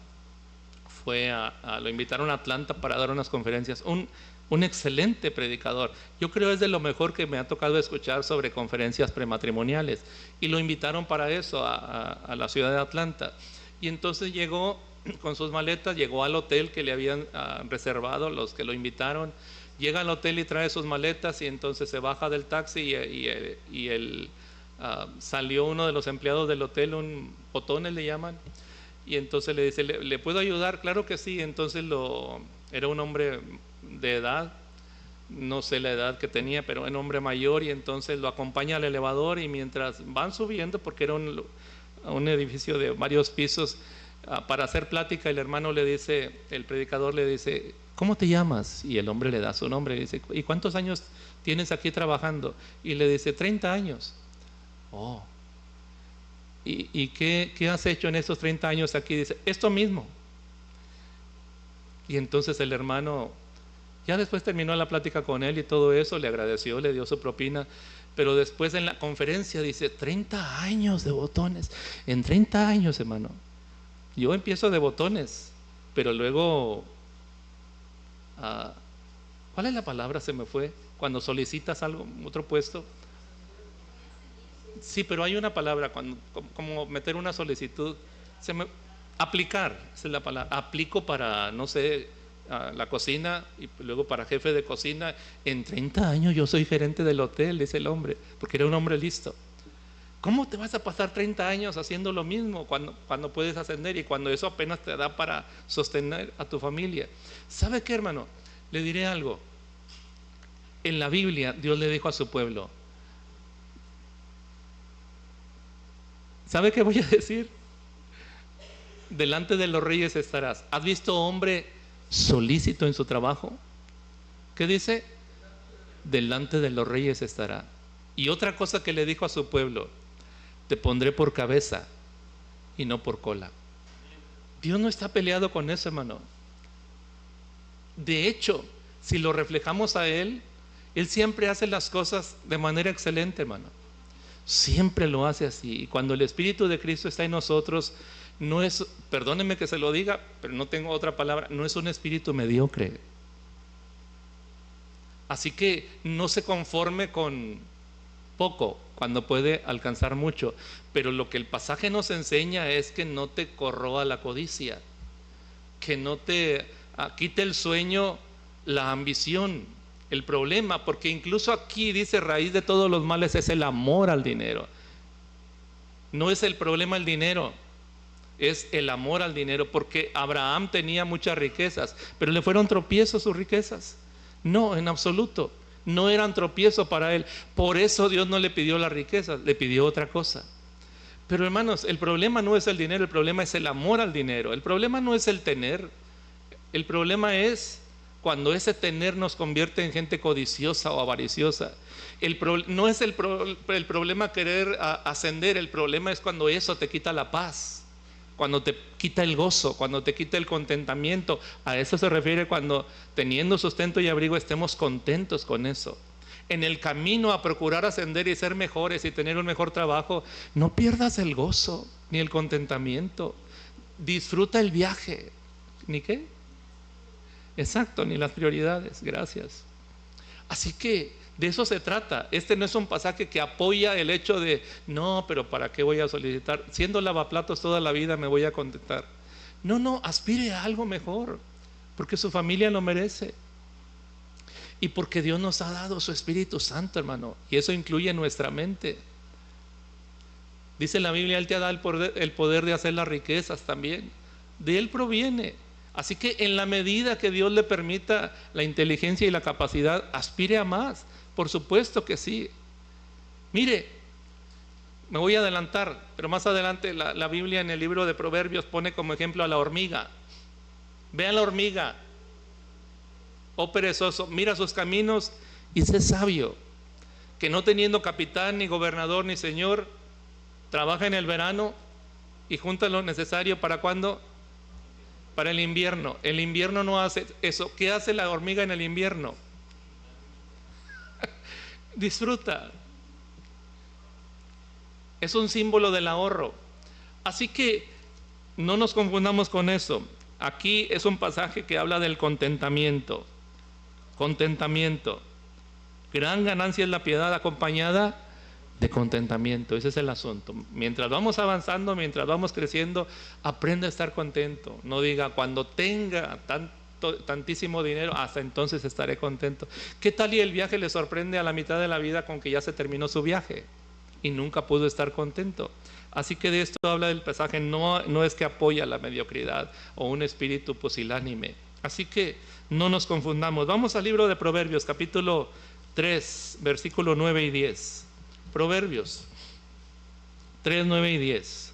lo invitaron a Atlanta para dar unas conferencias. Un excelente predicador. Yo creo es de lo mejor que me ha tocado escuchar sobre conferencias prematrimoniales. Y lo invitaron para eso a la ciudad de Atlanta. Y entonces llegó con sus maletas, llegó al hotel que le habían reservado los que lo invitaron. Llega al hotel y trae sus maletas y entonces se baja del taxi y salió uno de los empleados del hotel, un botones le llaman, y entonces le dice, ¿le puedo ayudar? Claro que sí. Entonces era un hombre de edad, no sé la edad que tenía, pero un hombre mayor, y entonces lo acompaña al elevador y mientras van subiendo, porque era un edificio de varios pisos, para hacer plática, el hermano le dice, el predicador le dice, ¿cómo te llamas? Y el hombre le da su nombre y dice, ¿y cuántos años tienes aquí trabajando? Y le dice, 30 años. Oh. ¿Y qué has hecho en esos 30 años aquí? Dice, esto mismo. Y entonces el hermano, ya después terminó la plática con él y todo eso, le agradeció, le dio su propina, pero después en la conferencia dice, 30 años de botones, en 30 años, hermano. Yo empiezo de botones, pero luego, ¿cuál es la palabra? Se me fue. Cuando solicitas algo, otro puesto. Sí, pero hay una palabra, como meter una solicitud. Aplicar, esa es la palabra. Aplico para, no sé, la cocina y luego para jefe de cocina. En 30 años yo soy gerente del hotel, dice el hombre, porque era un hombre listo. ¿Cómo te vas a pasar 30 años haciendo lo mismo cuando puedes ascender y cuando eso apenas te da para sostener a tu familia? ¿Sabe qué, hermano? Le diré algo. En la Biblia Dios le dijo a su pueblo, ¿sabe qué voy a decir? Delante de los reyes estarás. ¿Has visto hombre solícito en su trabajo? ¿Qué dice? Delante de los reyes estará. Y otra cosa que le dijo a su pueblo, te pondré por cabeza y no por cola. Dios no está peleado con eso, hermano. De hecho, si lo reflejamos a Él siempre hace las cosas de manera excelente, hermano. Siempre lo hace así. Y cuando el Espíritu de Cristo está en nosotros, no es, perdónenme que se lo diga, pero no tengo otra palabra, no es un espíritu mediocre. Así que no se conforme con poco cuando puede alcanzar mucho. Pero lo que el pasaje nos enseña es que no te corroa la codicia, que no te quite el sueño, la ambición, el problema, porque incluso aquí dice raíz de todos los males es el amor al dinero. No es el problema el dinero, es el amor al dinero, porque Abraham tenía muchas riquezas, pero le fueron tropiezos sus riquezas. No, en absoluto, no eran tropiezo para él. Por eso Dios no le pidió las riquezas, le pidió otra cosa. Pero hermanos, el problema no es el dinero, el problema es el amor al dinero. El problema no es el tener, el problema es cuando ese tener nos convierte en gente codiciosa o avariciosa. No es el problema querer ascender, el problema es cuando eso te quita la paz, cuando te quita el gozo, cuando te quita el contentamiento. A eso se refiere cuando teniendo sustento y abrigo estemos contentos con eso. En el camino a procurar ascender y ser mejores y tener un mejor trabajo, no pierdas el gozo ni el contentamiento. Disfruta el viaje. ¿Ni qué? Exacto, ni las prioridades. Gracias. Así que de eso se trata. Este no es un pasaje que apoya el hecho de no, pero ¿para qué voy a solicitar? Siendo lavaplatos toda la vida me voy a contentar. No, aspire a algo mejor, porque su familia lo merece. Y porque Dios nos ha dado su Espíritu Santo, hermano, y eso incluye nuestra mente. Dice la Biblia, Él te da el poder de hacer las riquezas también. De Él proviene. Así que en la medida que Dios le permita la inteligencia y la capacidad, aspire a más. Por supuesto que sí. Mire, me voy a adelantar, pero más adelante la Biblia en el libro de Proverbios pone como ejemplo a la hormiga. Vean la hormiga. Oh perezoso, mira sus caminos y sé sabio, que no teniendo capitán, ni gobernador, ni señor, trabaja en el verano y junta lo necesario para ¿cuándo? Para el invierno. El invierno no hace eso. ¿Qué hace la hormiga en el invierno? Disfruta. Es un símbolo del ahorro. Así que no nos confundamos con eso. Aquí es un pasaje que habla del contentamiento. Contentamiento. Gran ganancia es la piedad acompañada de contentamiento. Ese es el asunto. Mientras vamos avanzando, mientras vamos creciendo, aprende a estar contento. No diga, cuando tenga tantísimo dinero, hasta entonces estaré contento. ¿Qué tal y el viaje le sorprende a la mitad de la vida con que ya se terminó su viaje y nunca pudo estar contento? Así que de esto habla el pasaje. No es que apoya la mediocridad o un espíritu pusilánime. Así que no nos confundamos. Vamos al libro de Proverbios, capítulo 3, versículo 9 y 10. Proverbios 3, 9 y 10.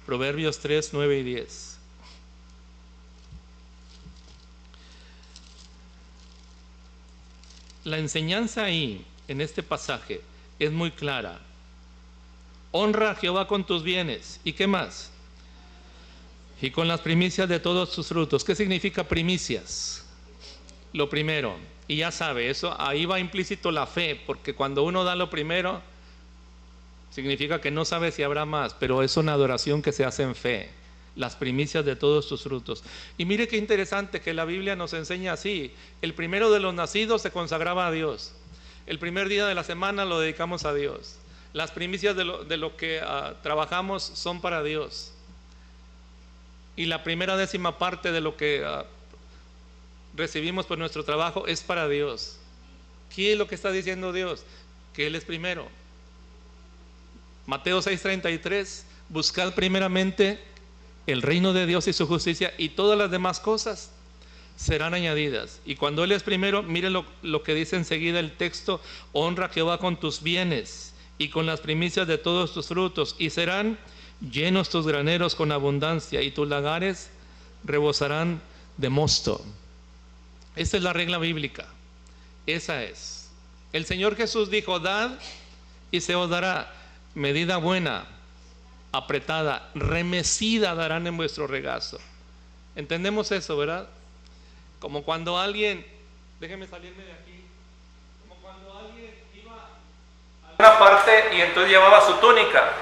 Proverbios 3, 9 y 10. La enseñanza ahí, en este pasaje, es muy clara. Honra a Jehová con tus bienes. ¿Y qué más? Y con las primicias de todos tus frutos. ¿Qué significa primicias? Lo primero. Y ya sabe, eso ahí va implícito la fe, porque cuando uno da lo primero, significa que no sabe si habrá más, pero es una adoración que se hace en fe. Las primicias de todos tus frutos. Y mire qué interesante que la Biblia nos enseña así. El primero de los nacidos se consagraba a Dios. El primer día de la semana lo dedicamos a Dios. Las primicias de lo que trabajamos son para Dios. Y la primera décima parte de lo que recibimos por nuestro trabajo es para Dios. ¿Qué es lo que está diciendo Dios? Que Él es primero. Mateo 6:33, buscad primeramente el reino de Dios y su justicia, y todas las demás cosas serán añadidas. Y cuando Él es primero, mire lo que dice enseguida el texto: honra a Jehová con tus bienes y con las primicias de todos tus frutos, y serán llenos tus graneros con abundancia, y tus lagares rebosarán de mosto. Esa es la regla bíblica. Esa es. El Señor Jesús dijo: dad y se os dará. Medida buena, apretada, remecida darán en vuestro regazo. ¿Entendemos eso, verdad? Como cuando alguien, déjeme salirme de aquí, como cuando alguien iba a una parte y entonces llevaba su túnica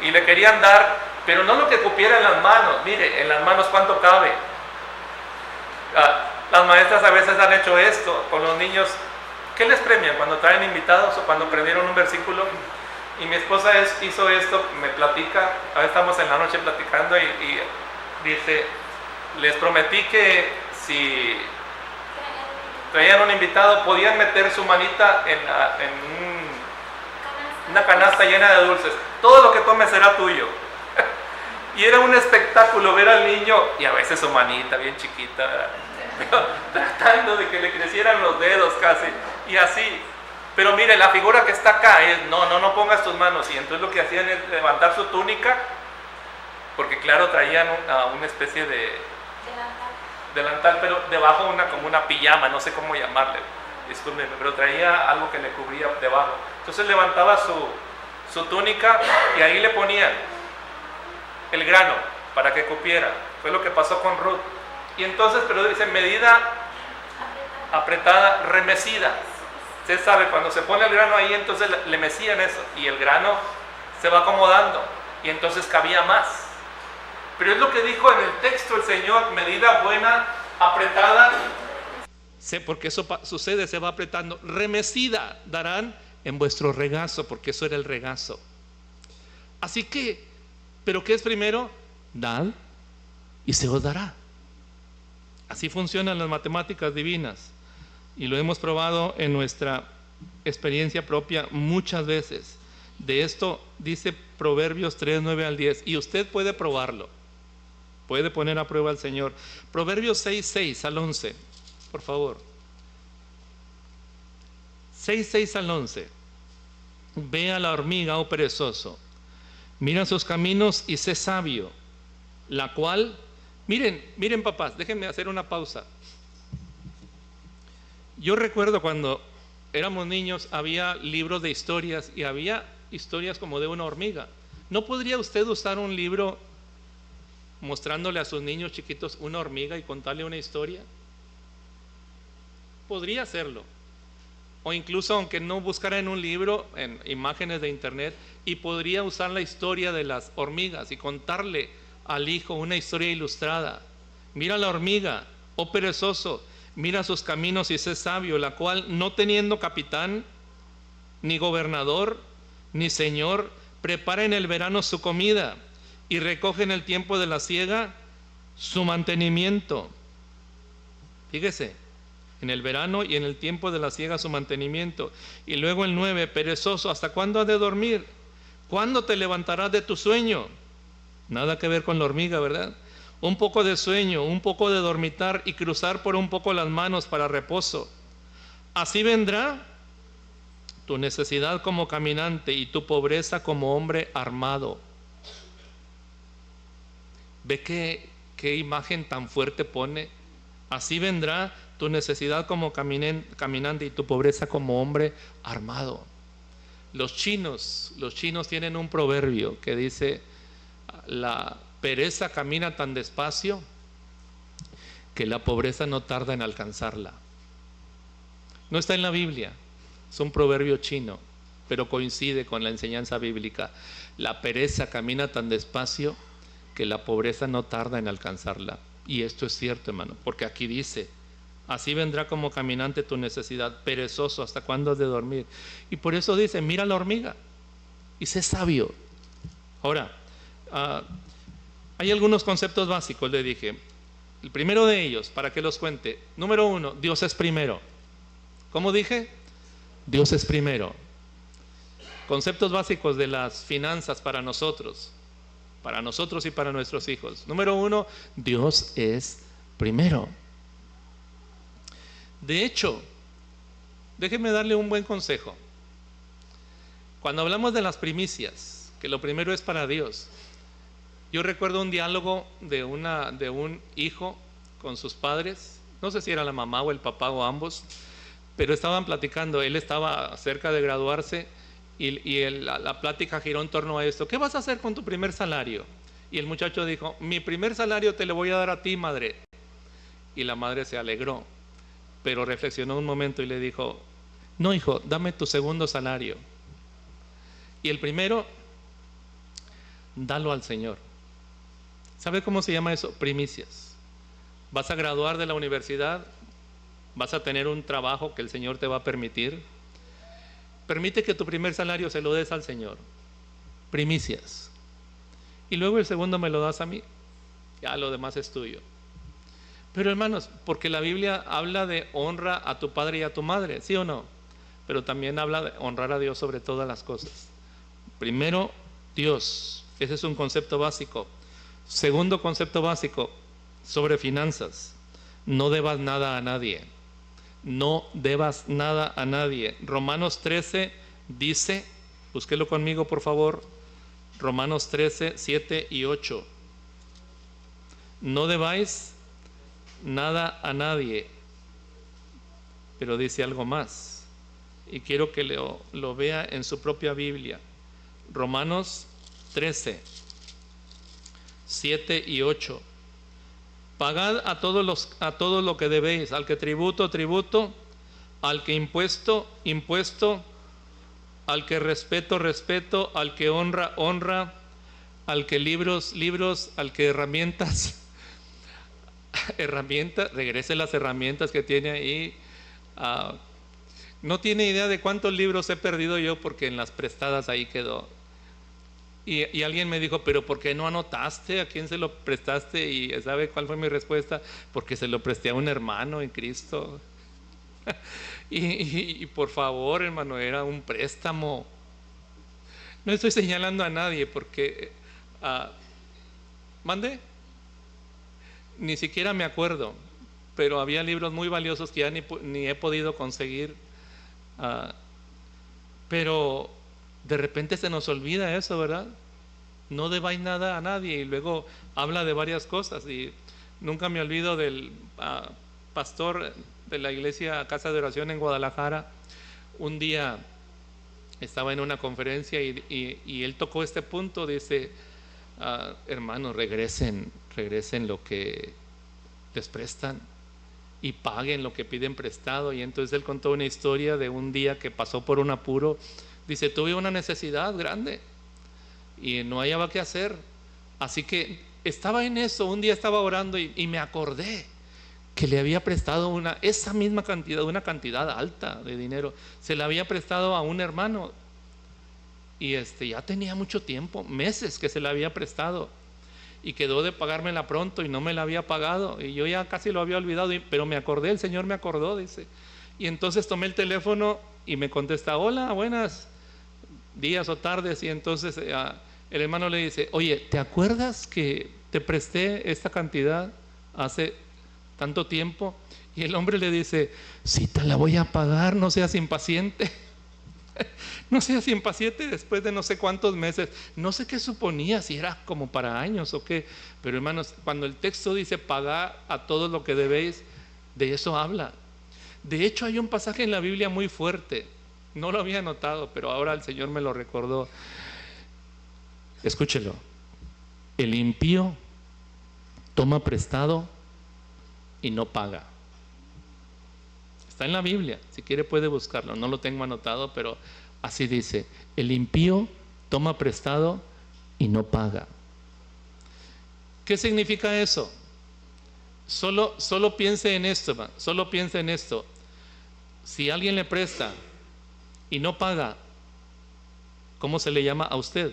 y le querían dar, pero no lo que cupiera en las manos. Mire, en las manos cuánto cabe. Las maestras a veces han hecho esto con los niños. ¿Qué les premian cuando traen invitados o cuando aprendieron un versículo? Y mi esposa hizo esto, me platica, ahora estamos en la noche platicando y dice: les prometí que si traían un invitado podían meter su manita en una canasta llena de dulces. Todo lo que tome será tuyo. Y era un espectáculo ver al niño, y a veces su manita bien chiquita, pero tratando de que le crecieran los dedos casi, y así. Pero mire, la figura que está acá es: no pongas tus manos. Y entonces lo que hacían es levantar su túnica, porque claro, traían una especie de delantal, pero debajo como una pijama, no sé cómo llamarle, discúlpenme, pero traía algo que le cubría debajo. Entonces levantaba su túnica y ahí le ponían el grano para que cupiera. Fue lo que pasó con Ruth. Y entonces, pero dice: medida apretada, remecida. Usted sabe, cuando se pone el grano ahí, entonces le mecían eso y el grano se va acomodando y entonces cabía más. Pero es lo que dijo en el texto el Señor: medida buena, apretada. Sé porque eso sucede, se va apretando. Remecida darán en vuestro regazo, porque eso era el regazo. Así que, ¿pero qué es primero? Dad y se os dará. Así funcionan las matemáticas divinas. Y lo hemos probado en nuestra experiencia propia muchas veces. De esto dice Proverbios 3, 9 al 10. Y usted puede probarlo. Puede poner a prueba al Señor. Proverbios 6, 6 al 11. Por favor. 6, 6 al 11. Ve a la hormiga, oh perezoso. Mira sus caminos y sé sabio. La cual, miren papás, déjenme hacer una pausa. Yo recuerdo cuando éramos niños, había libros de historias y había historias como de una hormiga. ¿No podría usted usar un libro mostrándole a sus niños chiquitos una hormiga y contarle una historia? Podría hacerlo. o incluso aunque no buscara en un libro, en imágenes de internet, y podría usar la historia de las hormigas y contarle al hijo una historia ilustrada. Mira la hormiga, oh perezoso, mira sus caminos y sé sabio, la cual, no teniendo capitán, ni gobernador, ni señor, prepara en el verano su comida y recoge en el tiempo de la siega su mantenimiento. Fíjese, en el verano y en el tiempo de la siega su mantenimiento. Y luego el 9, perezoso, ¿hasta cuándo has de dormir? ¿Cuándo te levantarás de tu sueño? Nada que ver con la hormiga, ¿verdad? Un poco de sueño, un poco de dormitar y cruzar por un poco las manos para reposo. Así vendrá tu necesidad como caminante y tu pobreza como hombre armado. ¿Ve qué imagen tan fuerte pone? Así vendrá tu necesidad como caminante y tu pobreza como hombre armado. Los chinos tienen un proverbio que dice: la pereza camina tan despacio que la pobreza no tarda en alcanzarla. No está en la Biblia, es un proverbio chino, pero coincide con la enseñanza bíblica. La pereza camina tan despacio que la pobreza no tarda en alcanzarla. Y esto es cierto, hermano, porque aquí dice: así vendrá como caminante tu necesidad, perezoso, ¿hasta cuándo has de dormir? Y por eso dice: mira la hormiga y sé sabio. Ahora, hay algunos conceptos básicos, le dije. El primero de ellos, para que los cuente. Número 1, Dios es primero. ¿Cómo dije? Dios es primero. Conceptos básicos de las finanzas para nosotros y para nuestros hijos. Número 1, Dios es primero. De hecho, déjeme darle un buen consejo. Cuando hablamos de las primicias, que lo primero es para Dios, yo recuerdo un diálogo de un hijo con sus padres, no sé si era la mamá o el papá o ambos, pero estaban platicando. Él estaba cerca de graduarse y la plática giró en torno a esto: ¿qué vas a hacer con tu primer salario? Y el muchacho dijo: mi primer salario te lo voy a dar a ti, madre. Y la madre se alegró, pero reflexionó un momento y le dijo: no, hijo, dame tu segundo salario. Y el primero, dalo al Señor. ¿Sabe cómo se llama eso? Primicias. Vas a graduar de la universidad, vas a tener un trabajo que el Señor te va a permitir. Permite que tu primer salario se lo des al Señor. Primicias. Y luego el segundo me lo das a mí. Ya lo demás es tuyo. Pero hermanos, porque la Biblia habla de honra a tu padre y a tu madre, ¿sí o no? Pero también habla de honrar a Dios sobre todas las cosas. Primero, Dios. Ese es un concepto básico. Segundo concepto básico, sobre finanzas: no debas nada a nadie. No debas nada a nadie. Romanos 13 dice, búsquelo conmigo por favor, Romanos 13, 7 y 8. No debáis nada a nadie. Pero dice algo más, y quiero que lo vea en su propia Biblia. Romanos 13, 7 y 8. Pagad a todos lo que debéis, al que tributo, tributo, al que impuesto, impuesto, al que respeto, respeto, al que honra, honra, al que libros, libros, al que herramientas, herramientas, regrese las herramientas que tiene ahí. No tiene idea de cuántos libros he perdido yo porque en las prestadas ahí quedó. Y alguien me dijo: pero ¿por qué no anotaste a quién se lo prestaste? Y ¿sabe cuál fue mi respuesta? Porque se lo presté a un hermano en Cristo. y por favor, hermano, era un préstamo. No estoy señalando a nadie porque ¿mande? Ni siquiera me acuerdo, pero había libros muy valiosos que ya ni he podido conseguir. Pero de repente se nos olvida eso, ¿verdad? No debáis nada a nadie. Y luego habla de varias cosas. Y nunca me olvido del pastor de la iglesia Casa de Oración en Guadalajara. Un día estaba en una conferencia y él tocó este punto. Dice: hermanos, regresen lo que les prestan. y paguen lo que piden prestado. Y entonces él contó una historia de un día que pasó por un apuro. Dice, tuve una necesidad grande y no hallaba qué hacer, así que estaba en eso. Un día estaba orando y me acordé que le había prestado esa misma cantidad, una cantidad alta de dinero, se la había prestado a un hermano, y ya tenía mucho tiempo, meses que se la había prestado, y quedó de pagármela pronto y no me la había pagado, y yo ya casi lo había olvidado, pero me acordé, el Señor me acordó, dice. Y entonces tomé el teléfono y me contesta, hola, buenas días o tardes. Y entonces el hermano le dice, oye, ¿te acuerdas que te presté esta cantidad hace tanto tiempo? Y el hombre le dice, sí, te la voy a pagar, no seas impaciente. No seas impaciente después de no sé cuántos meses. No sé qué suponía, si era como para años o qué. Pero hermanos, cuando el texto dice pagad a todos lo que debéis, de eso habla. De hecho, hay un pasaje en la Biblia muy fuerte. No lo había notado, pero ahora el Señor me lo recordó. Escúchelo. El impío toma prestado y no paga. Está en la Biblia, si quiere puede buscarlo. No lo tengo anotado, pero así dice: el impío toma prestado y no paga. ¿Qué significa eso? Solo piense en esto, solo piense en esto. Si alguien le presta y no paga, ¿cómo se le llama a usted?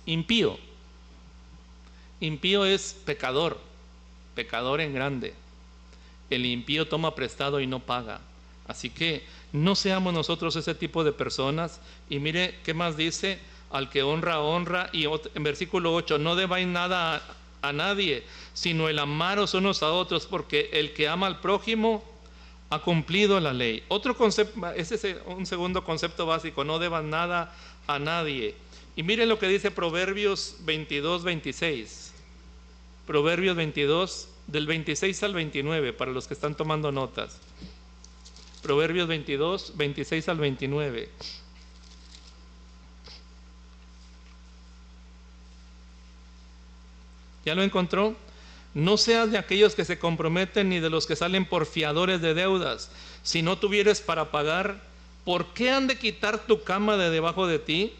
Impío. Impío es pecador, pecador en grande. El impío toma prestado y no paga. Así que no seamos nosotros ese tipo de personas. Y mire qué más dice: al que honra, honra. Y en versículo 8, no debáis nada a nadie, sino el amaros unos a otros, porque el que ama al prójimo ha cumplido la ley. Otro concepto, ese es un segundo concepto básico: no deban nada a nadie. Y mire lo que dice Proverbios 22, 26. Proverbios 22, del 26 al 29, para los que están tomando notas. Proverbios 22, 26 al 29. ¿Ya lo encontró? No seas de aquellos que se comprometen, ni de los que salen por fiadores de deudas. Si no tuvieres para pagar, ¿por qué han de quitar tu cama de debajo de ti?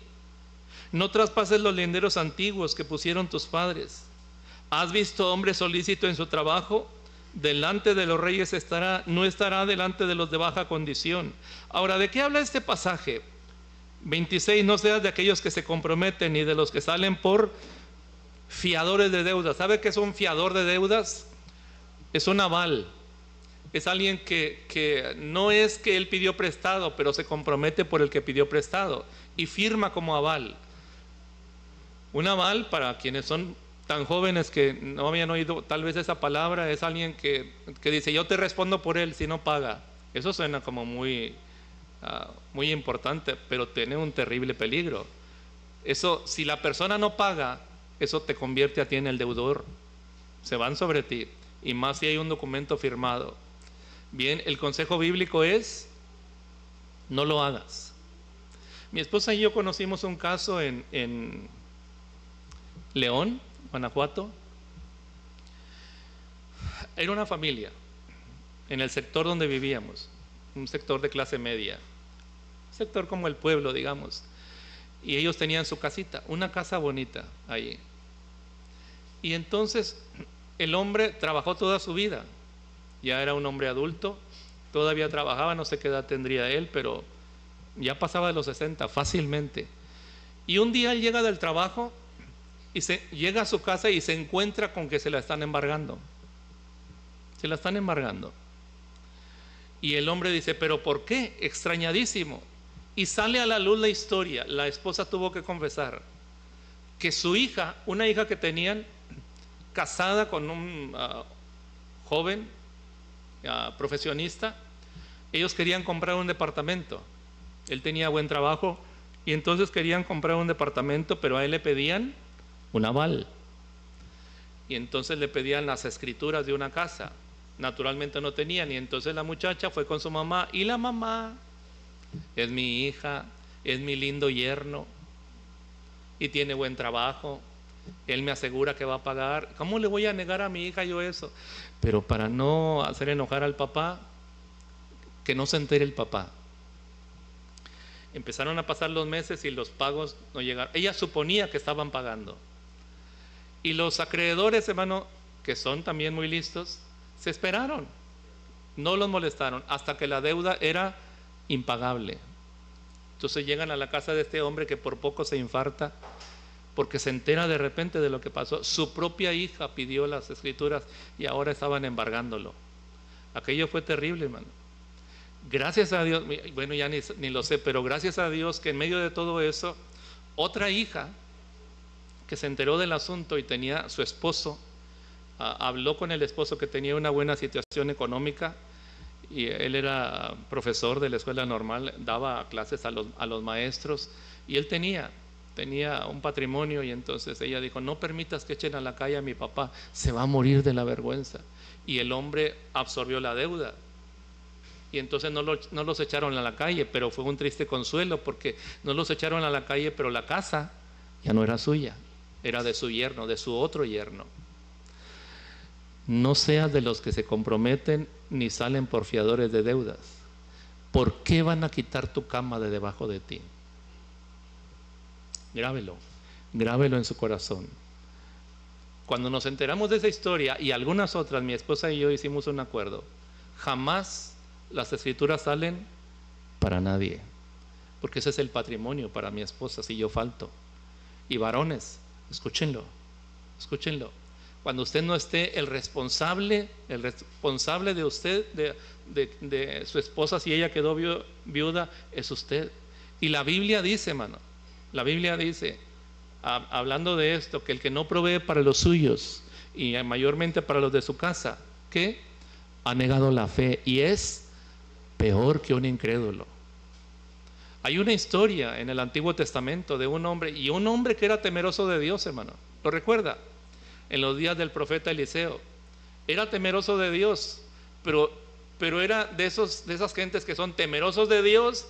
No traspases los linderos antiguos que pusieron tus padres. ¿Has visto hombre solícito en su trabajo? Delante de los reyes estará, no estará delante de los de baja condición. Ahora, ¿de qué habla este pasaje? 26, no seas de aquellos que se comprometen, ni de los que salen por fiadores de deudas. ¿Sabe qué es un fiador de deudas? Es un aval. Es alguien que no es que él pidió prestado, pero se compromete por el que pidió prestado y firma como aval. Un aval, para quienes son tan jóvenes que no habían oído tal vez esa palabra, es alguien que dice: yo te respondo por él si no paga. Eso suena como muy importante, pero tiene un terrible peligro. Eso, si la persona no paga, eso te convierte a ti en el deudor. Se van sobre ti, y más si hay un documento firmado. Bien, el consejo bíblico es: no lo hagas. Mi esposa y yo conocimos un caso en León, Guanajuato. Era una familia en el sector donde vivíamos, un sector de clase media, un sector como el pueblo, digamos. Y ellos tenían su casita, una casa bonita ahí. Y entonces el hombre trabajó toda su vida, ya era un hombre adulto, todavía trabajaba, no sé qué edad tendría él, pero ya pasaba de los 60 fácilmente. Y un día él llega del trabajo y llega a su casa y se encuentra con que se la están embargando. Se la están embargando. Y el hombre dice: ¿pero por qué? Extrañadísimo. Y sale a la luz la historia. La esposa tuvo que confesar que su hija, una hija que tenían, casada con un joven profesionista, ellos querían comprar un departamento. Él tenía buen trabajo y entonces querían comprar un departamento, pero a él le pedían un aval. Y entonces le pedían las escrituras de una casa. Naturalmente no tenían, y entonces la muchacha fue con su mamá, y la mamá: es mi hija, es mi lindo yerno y tiene buen trabajo Él me asegura que va a pagar. ¿Cómo le voy a negar a mi hija yo eso? Pero para no hacer enojar al papá, que no se entere el papá. Empezaron a pasar los meses y los pagos no llegaron. Ella suponía que estaban pagando. Y los acreedores, hermano, que son también muy listos, se esperaron. No los molestaron hasta que la deuda era impagable. Entonces llegan a la casa de este hombre que por poco se infarta porque se entera de repente de lo que pasó. Su propia hija pidió las escrituras y ahora estaban embargándolo. Aquello fue terrible, hermano. Gracias a Dios, bueno, ya ni lo sé, pero gracias a Dios que en medio de todo eso, otra hija que se enteró del asunto y tenía su esposo, habló con el esposo que tenía una buena situación económica y él era profesor de la escuela normal, daba clases a los maestros y él tenía un patrimonio y entonces ella dijo, no permitas que echen a la calle a mi papá, se va a morir de la vergüenza. Y el hombre absorbió la deuda. Y entonces no los echaron a la calle, pero fue un triste consuelo porque no los echaron a la calle, pero la casa ya no era suya, era de su yerno, de su otro yerno. No seas de los que se comprometen ni salen por fiadores de deudas. ¿Por qué van a quitar tu cama de debajo de ti? Grábelo en su corazón. Cuando nos enteramos de esa historia y algunas otras, mi esposa y yo hicimos un acuerdo. Jamás las escrituras salen para nadie, porque ese es el patrimonio para mi esposa si yo falto. Y varones, escúchenlo. Cuando usted no esté, el responsable de usted, de su esposa, si ella quedó viuda, es usted. Y la Biblia dice, hermano, hablando de esto, que el que no provee para los suyos y mayormente para los de su casa, ¿qué? Ha negado la fe y es peor que un incrédulo. Hay una historia en el Antiguo Testamento de un hombre que era temeroso de Dios, hermano. ¿Lo recuerda? En los días del profeta Eliseo. Era temeroso de Dios, pero era de esas gentes que son temerosos de Dios,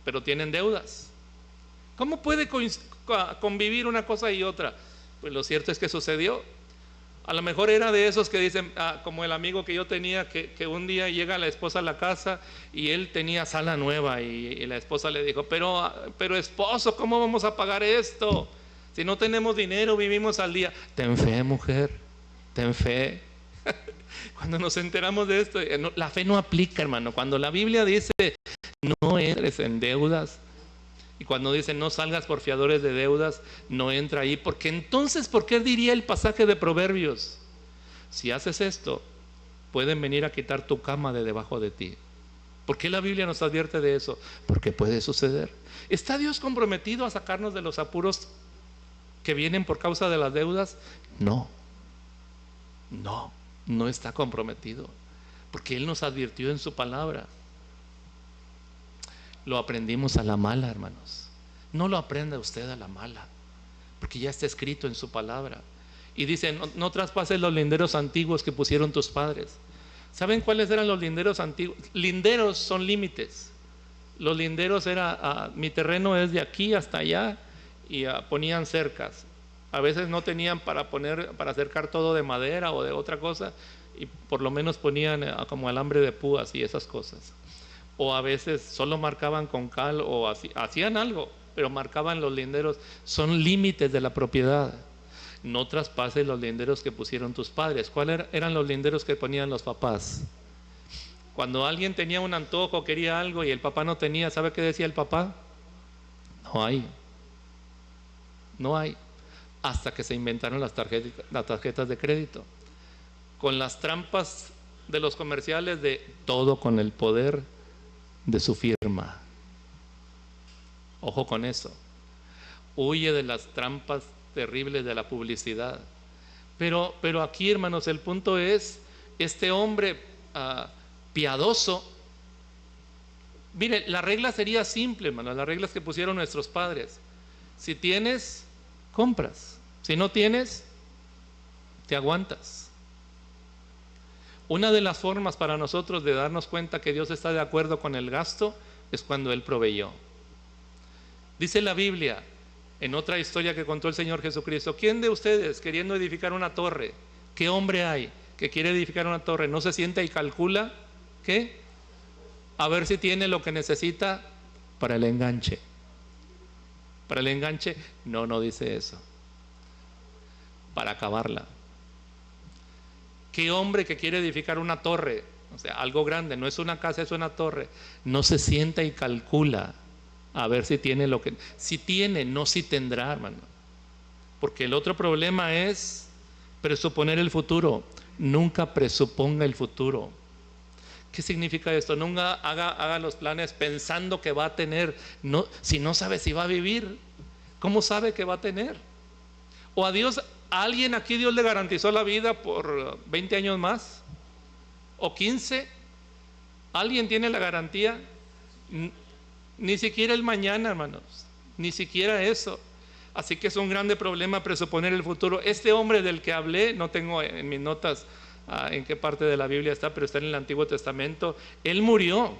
pero tienen deudas. ¿Cómo puede convivir una cosa y otra? Pues lo cierto es que sucedió. A lo mejor era de esos que dicen, como el amigo que yo tenía, que un día llega la esposa a la casa y él tenía sala nueva y la esposa le dijo, pero esposo, ¿cómo vamos a pagar esto? Si no tenemos dinero, vivimos al día. Ten fe, mujer, ten fe. Cuando nos enteramos de esto, la fe no aplica, hermano. Cuando la Biblia dice, no entres en deudas, y cuando dice no salgas por fiadores de deudas, no entra ahí, porque entonces, ¿por qué diría el pasaje de Proverbios? Si haces esto, pueden venir a quitar tu cama de debajo de ti. ¿Por qué la Biblia nos advierte de eso? Porque puede suceder. ¿Está Dios comprometido a sacarnos de los apuros que vienen por causa de las deudas? No está comprometido, porque Él nos advirtió en su palabra. Lo aprendimos a la mala, hermanos. No lo aprenda usted a la mala, porque ya está escrito en su palabra. Y dice, no traspases los linderos antiguos que pusieron tus padres. ¿Saben cuáles eran los linderos antiguos? Linderos son límites. Los linderos era, mi terreno es de aquí hasta allá, y ponían cercas. A veces no tenían para cercar todo de madera o de otra cosa, y por lo menos ponían como alambre de púas y esas cosas. O a veces solo marcaban con cal o hacían algo, pero marcaban los linderos. Son límites de la propiedad. No traspases los linderos que pusieron tus padres. ¿Cuáles eran los linderos que ponían los papás? Cuando alguien tenía un antojo, quería algo y el papá no tenía, ¿sabe qué decía el papá? No hay. Hasta que se inventaron las tarjetas de crédito. Con las trampas de los comerciales de todo con el poder de su firma. Ojo con eso. Huye de las trampas terribles de la publicidad. Pero aquí, hermanos, el punto es, este hombre piadoso, mire, la regla sería simple, hermanos, las reglas que pusieron nuestros padres. Si tienes, compras. Si no tienes, te aguantas. Una de las formas para nosotros de darnos cuenta que Dios está de acuerdo con el gasto es cuando Él proveyó. Dice la Biblia En otra historia que contó el Señor Jesucristo, ¿quién de ustedes queriendo edificar una torre, qué hombre hay que quiere edificar una torre, no se sienta y calcula qué? A ver si tiene lo que necesita para el enganche. Para el enganche, no dice eso. Para acabarla. ¿Qué hombre que quiere edificar una torre, o sea, algo grande, no es una casa, es una torre, no se sienta y calcula a ver si tiene lo que... Si tiene, no si tendrá, hermano. Porque el otro problema es presuponer el futuro. Nunca presuponga el futuro. ¿Qué significa esto? Nunca haga los planes pensando que va a tener. No, si no sabe si va a vivir, ¿cómo sabe que va a tener? O a Dios, ¿a alguien aquí Dios le garantizó la vida por 20 años más? ¿O 15? ¿Alguien tiene la garantía? Ni siquiera el mañana, hermanos. Ni siquiera eso. Así que es un grande problema presuponer el futuro. Este hombre del que hablé, no tengo en mis notas en qué parte de la Biblia está, pero está en el Antiguo Testamento. Él murió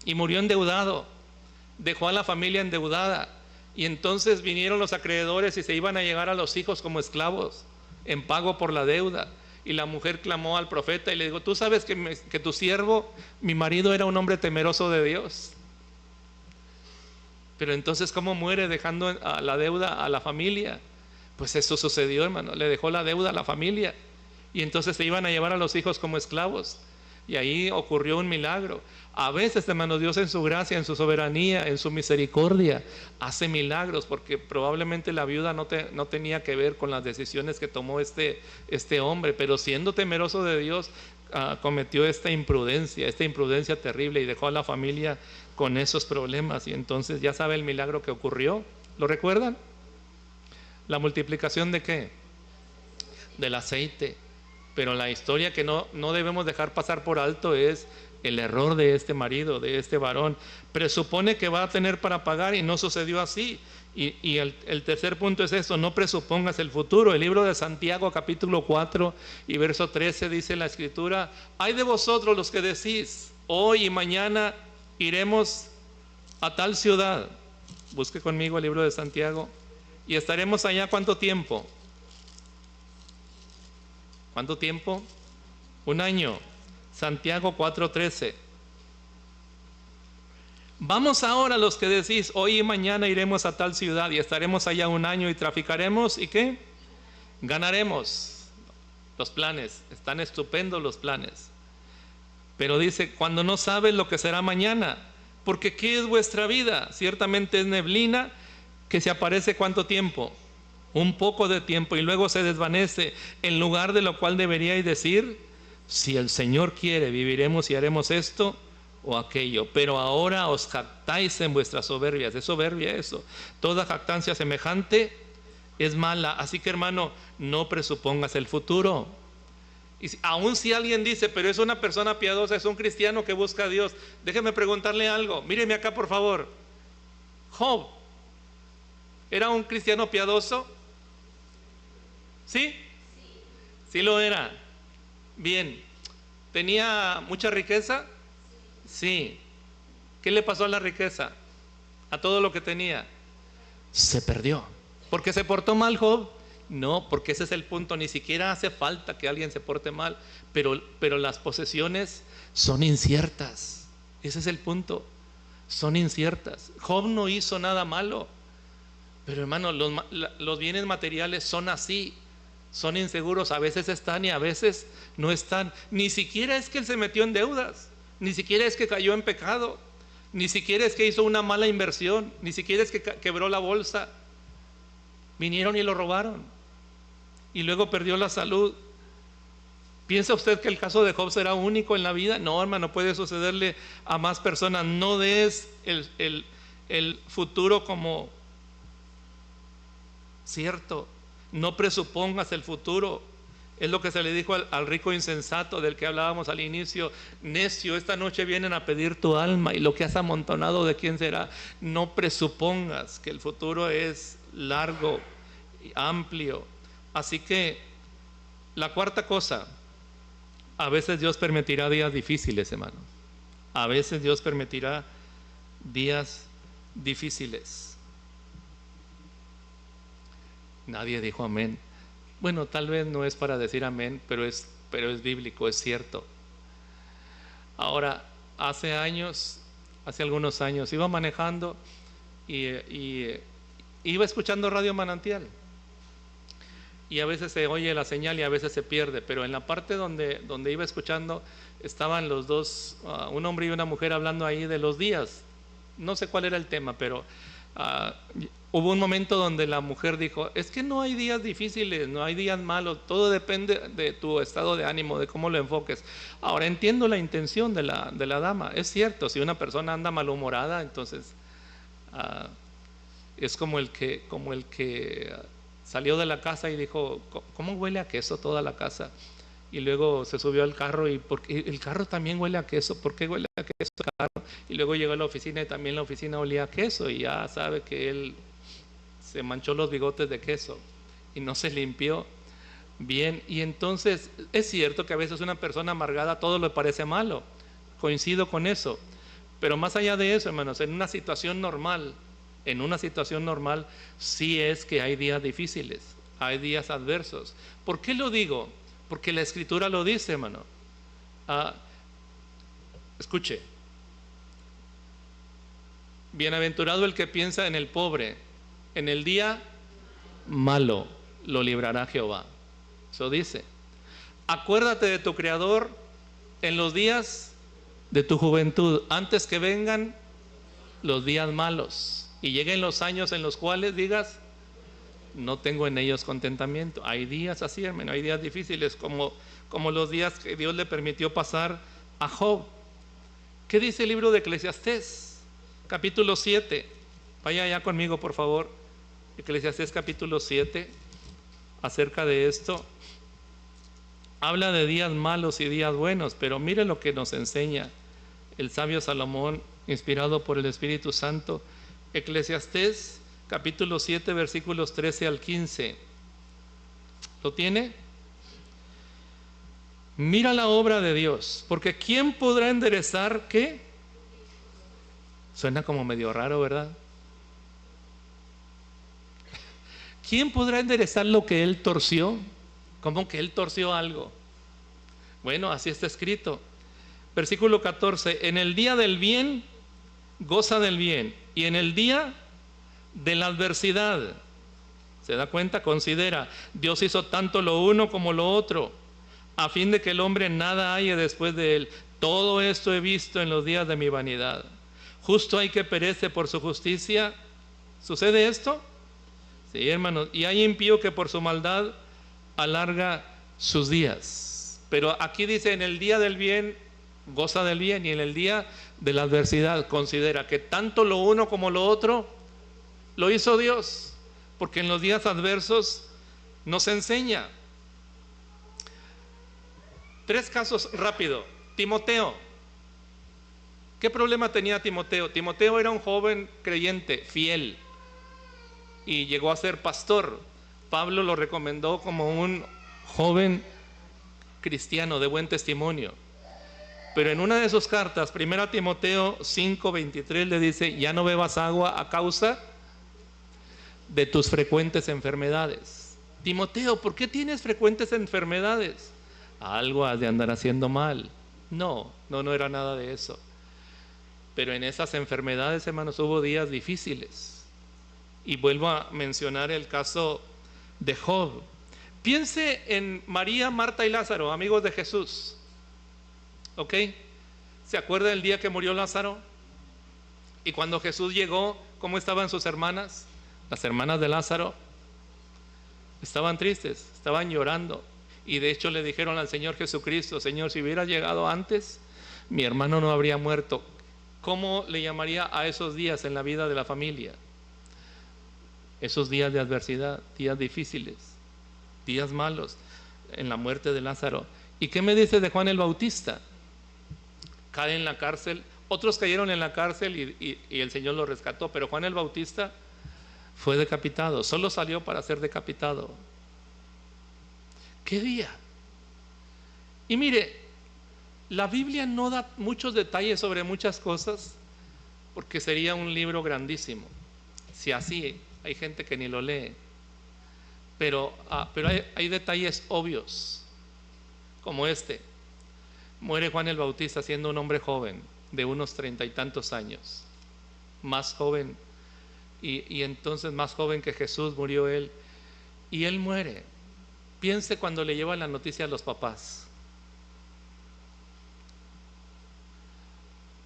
y murió endeudado, dejó a la familia endeudada, y entonces vinieron los acreedores y se iban a llegar a los hijos como esclavos en pago por la deuda. Y la mujer clamó al profeta y le dijo: tú sabes que tu siervo, mi marido, era un hombre temeroso de Dios, pero entonces ¿cómo muere dejando a la deuda a la familia? Pues eso sucedió, hermano, le dejó la deuda a la familia. Y entonces se iban a llevar a los hijos como esclavos. Y ahí ocurrió un milagro. A veces, hermano, Dios en su gracia, en su soberanía, en su misericordia, hace milagros, porque probablemente la viuda no tenía que ver con las decisiones que tomó este hombre, pero siendo temeroso de Dios, cometió esta imprudencia terrible, y dejó a la familia con esos problemas. Y entonces ya sabe el milagro que ocurrió. ¿Lo recuerdan? ¿La multiplicación de qué? Del aceite. Pero la historia que no debemos dejar pasar por alto es el error de este marido, de este varón. Presupone que va a tener para pagar y no sucedió así. Y el tercer punto es esto: no presupongas el futuro. El libro de Santiago, capítulo 4 y verso 13, dice la Escritura: hay de vosotros los que decís, hoy y mañana iremos a tal ciudad. Busque conmigo el libro de Santiago. Y estaremos allá, ¿cuánto tiempo? ¿Cuánto tiempo? Un año. Santiago 4:13. Vamos ahora los que decís, hoy y mañana iremos a tal ciudad y estaremos allá un año y traficaremos, ¿y qué? Ganaremos. Los planes, están estupendos los planes. Pero dice, cuando no sabes lo que será mañana, porque ¿qué es vuestra vida? Ciertamente es neblina que se aparece, ¿cuánto tiempo? Un poco de tiempo y luego se desvanece, en lugar de lo cual deberíais decir: si el Señor quiere, viviremos y haremos esto o aquello. Pero ahora os jactáis en vuestras soberbias. Es soberbia eso. Toda jactancia semejante es mala. Así que, hermano, no presupongas el futuro. Y aun si alguien dice, pero es una persona piadosa, es un cristiano que busca a Dios, déjeme preguntarle algo. Míreme acá, por favor. Job, ¿era un cristiano piadoso? ¿Sí? Sí lo era. Bien. ¿Tenía mucha riqueza? Sí. ¿Qué le pasó a la riqueza? A todo lo que tenía. Se perdió. ¿Porque se portó mal Job? No, porque ese es el punto. Ni siquiera hace falta que alguien se porte mal, pero las posesiones son inciertas. Ese es el punto. Son inciertas. Job no hizo nada malo, pero hermano, los bienes materiales son así. Son inseguros, a veces están y a veces no están. Ni siquiera es que él se metió en deudas, ni siquiera es que cayó en pecado, ni siquiera es que hizo una mala inversión, ni siquiera es que quebró la bolsa. Vinieron y lo robaron y luego perdió la salud. ¿Piensa usted que el caso de Job será único en la vida? No, hermano, puede sucederle a más personas. No des el futuro como cierto. No presupongas el futuro. Es lo que se le dijo al rico insensato del que hablábamos al inicio: necio, esta noche vienen a pedir tu alma y lo que has amontonado, ¿de quién será? No presupongas que el futuro es largo y amplio. Así que la cuarta cosa: a veces Dios permitirá días difíciles, hermanos. A veces Dios permitirá días difíciles. Nadie dijo amén. Bueno, tal vez no es para decir amén, pero es bíblico, es cierto. Ahora, hace algunos años, iba manejando y iba escuchando Radio Manantial. Y a veces se oye la señal y a veces se pierde, pero en la parte donde iba escuchando estaban los dos, un hombre y una mujer, hablando ahí de los días. No sé cuál era el tema, pero hubo un momento donde la mujer dijo: es que no hay días difíciles, no hay días malos, todo depende de tu estado de ánimo, de cómo lo enfoques. Ahora entiendo la intención de la dama, es cierto, si una persona anda malhumorada, entonces es como el que salió de la casa y dijo: ¿cómo huele a queso toda la casa? Y luego se subió al carro y porque el carro también huele a queso. ¿Por qué huele a queso el carro? Y luego llegó a la oficina y también la oficina olía a queso, y ya sabe que él se manchó los bigotes de queso y no se limpió bien. Y entonces es cierto que a veces una persona amargada todo le parece malo, coincido con eso, pero más allá de eso, hermanos, en una situación normal sí es que hay días difíciles, hay días adversos. ¿Por qué lo digo? Porque la Escritura lo dice, hermano. Escuche: bienaventurado el que piensa en el pobre, en el día malo lo librará Jehová. Eso dice. Acuérdate de tu Creador en los días de tu juventud, antes que vengan los días malos y lleguen los años en los cuales digas: no tengo en ellos contentamiento. Hay días así, hermano, hay días difíciles, como los días que Dios le permitió pasar a Job. ¿Qué dice el libro de Eclesiastés? Capítulo 7. Vaya allá conmigo, por favor. Eclesiastés capítulo 7, acerca de esto. Habla de días malos y días buenos, pero mire lo que nos enseña el sabio Salomón, inspirado por el Espíritu Santo. Eclesiastés capítulo 7, versículos 13 al 15. ¿Lo tiene? Mira la obra de Dios, porque ¿quién podrá enderezar qué? Suena como medio raro, ¿verdad? ¿Quién podrá enderezar lo que Él torció? ¿Cómo que Él torció algo? Bueno, así está escrito. Versículo 14: en el día del bien, goza del bien, y en el día de la adversidad, ¿se da cuenta? Considera, Dios hizo tanto lo uno como lo otro, a fin de que el hombre nada halle después de él. Todo esto he visto en los días de mi vanidad. Justo hay que perece por su justicia. ¿Sucede esto? Sí, hermanos. Y hay impío que por su maldad alarga sus días. Pero aquí dice: en el día del bien, goza del bien, y en el día de la adversidad, considera que tanto lo uno como lo otro lo hizo Dios, porque en los días adversos nos enseña. 3 casos rápido. Timoteo. ¿Qué problema tenía Timoteo? Timoteo era un joven creyente, fiel, y llegó a ser pastor. Pablo lo recomendó como un joven cristiano de buen testimonio. Pero en una de sus cartas, 1 Timoteo 5:23, le dice: ya no bebas agua a causa de tus frecuentes enfermedades. Timoteo, ¿por qué tienes frecuentes enfermedades? Algo has de andar haciendo mal. No era nada de eso. Pero en esas enfermedades, hermanos, hubo días difíciles. Y vuelvo a mencionar el caso de Job. Piense en María, Marta y Lázaro, amigos de Jesús. ¿Ok? ¿Se acuerda del día que murió Lázaro? Y cuando Jesús llegó, ¿cómo estaban sus hermanas? Las hermanas de Lázaro estaban tristes, estaban llorando. Y de hecho le dijeron al Señor Jesucristo: Señor, si hubiera llegado antes, mi hermano no habría muerto. ¿Cómo le llamaría a esos días en la vida de la familia? Esos días de adversidad, días difíciles, días malos, en la muerte de Lázaro. ¿Y qué me dice de Juan el Bautista? Cae en la cárcel, otros cayeron en la cárcel y el Señor lo rescató, pero Juan el Bautista fue decapitado, solo salió para ser decapitado. ¿Qué día? Y mire, la Biblia no da muchos detalles sobre muchas cosas, porque sería un libro grandísimo. Si así, hay gente que ni lo lee. Pero hay detalles obvios, como este. Muere Juan el Bautista siendo un hombre joven, de unos 30 y tantos años, más joven, y entonces más joven que Jesús murió él, y él muere. Piense cuando le llevan la noticia a los papás.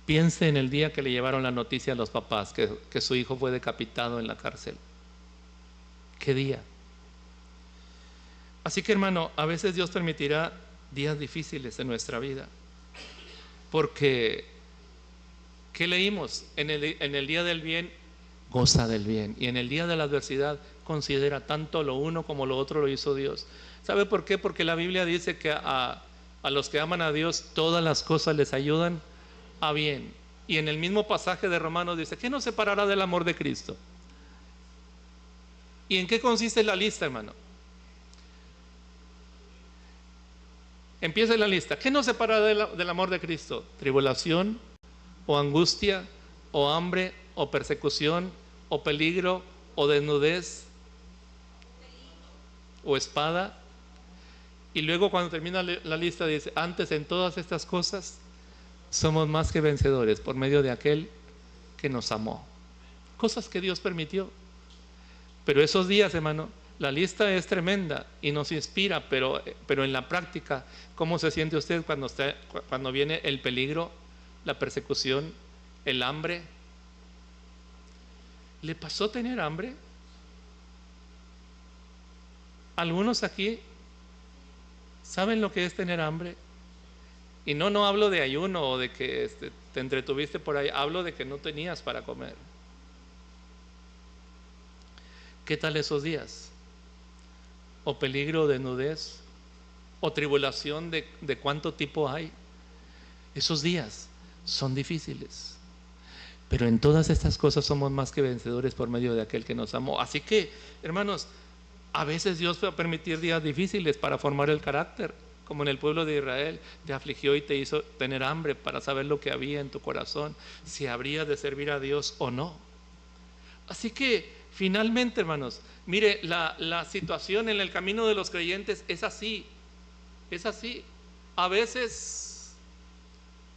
Piense en el día que le llevaron la noticia a los papás que su hijo fue decapitado en la cárcel. ¿Qué día? Así que, hermano, a veces Dios permitirá días difíciles en nuestra vida, porque ¿qué leímos? En el día del bien, goza del bien, y en el día de la adversidad, considera tanto lo uno como lo otro lo hizo Dios. ¿Sabe por qué? Porque la Biblia dice que a los que aman a Dios todas las cosas les ayudan a bien. Y en el mismo pasaje de Romanos dice: ¿qué nos separará del amor de Cristo? ¿Y en qué consiste la lista, hermano? Empieza la lista. ¿Qué nos separará del amor de Cristo? ¿Tribulación, o angustia, o hambre, o persecución, o peligro, o desnudez, o espada? Y luego, cuando termina la lista, dice: antes en todas estas cosas somos más que vencedores por medio de aquel que nos amó. Cosas que Dios permitió. Pero esos días, hermano, la lista es tremenda y nos inspira, pero en la práctica, ¿cómo se siente usted cuando viene el peligro, la persecución, el hambre? ¿Le pasó tener hambre? Algunos aquí saben lo que es tener hambre. Y no hablo de ayuno o de que te entretuviste por ahí, hablo de que no tenías para comer. ¿Qué tal esos días? ¿O peligro, desnudez? ¿O tribulación de cuánto tipo hay? Esos días son difíciles, pero en todas estas cosas somos más que vencedores por medio de aquel que nos amó. Así que, hermanos, a veces Dios va a permitir días difíciles para formar el carácter, como en el pueblo de Israel. Te afligió y te hizo tener hambre para saber lo que había en tu corazón, si habrías de servir a Dios o no. Así que finalmente, hermanos, mire, la situación en el camino de los creyentes es así, a veces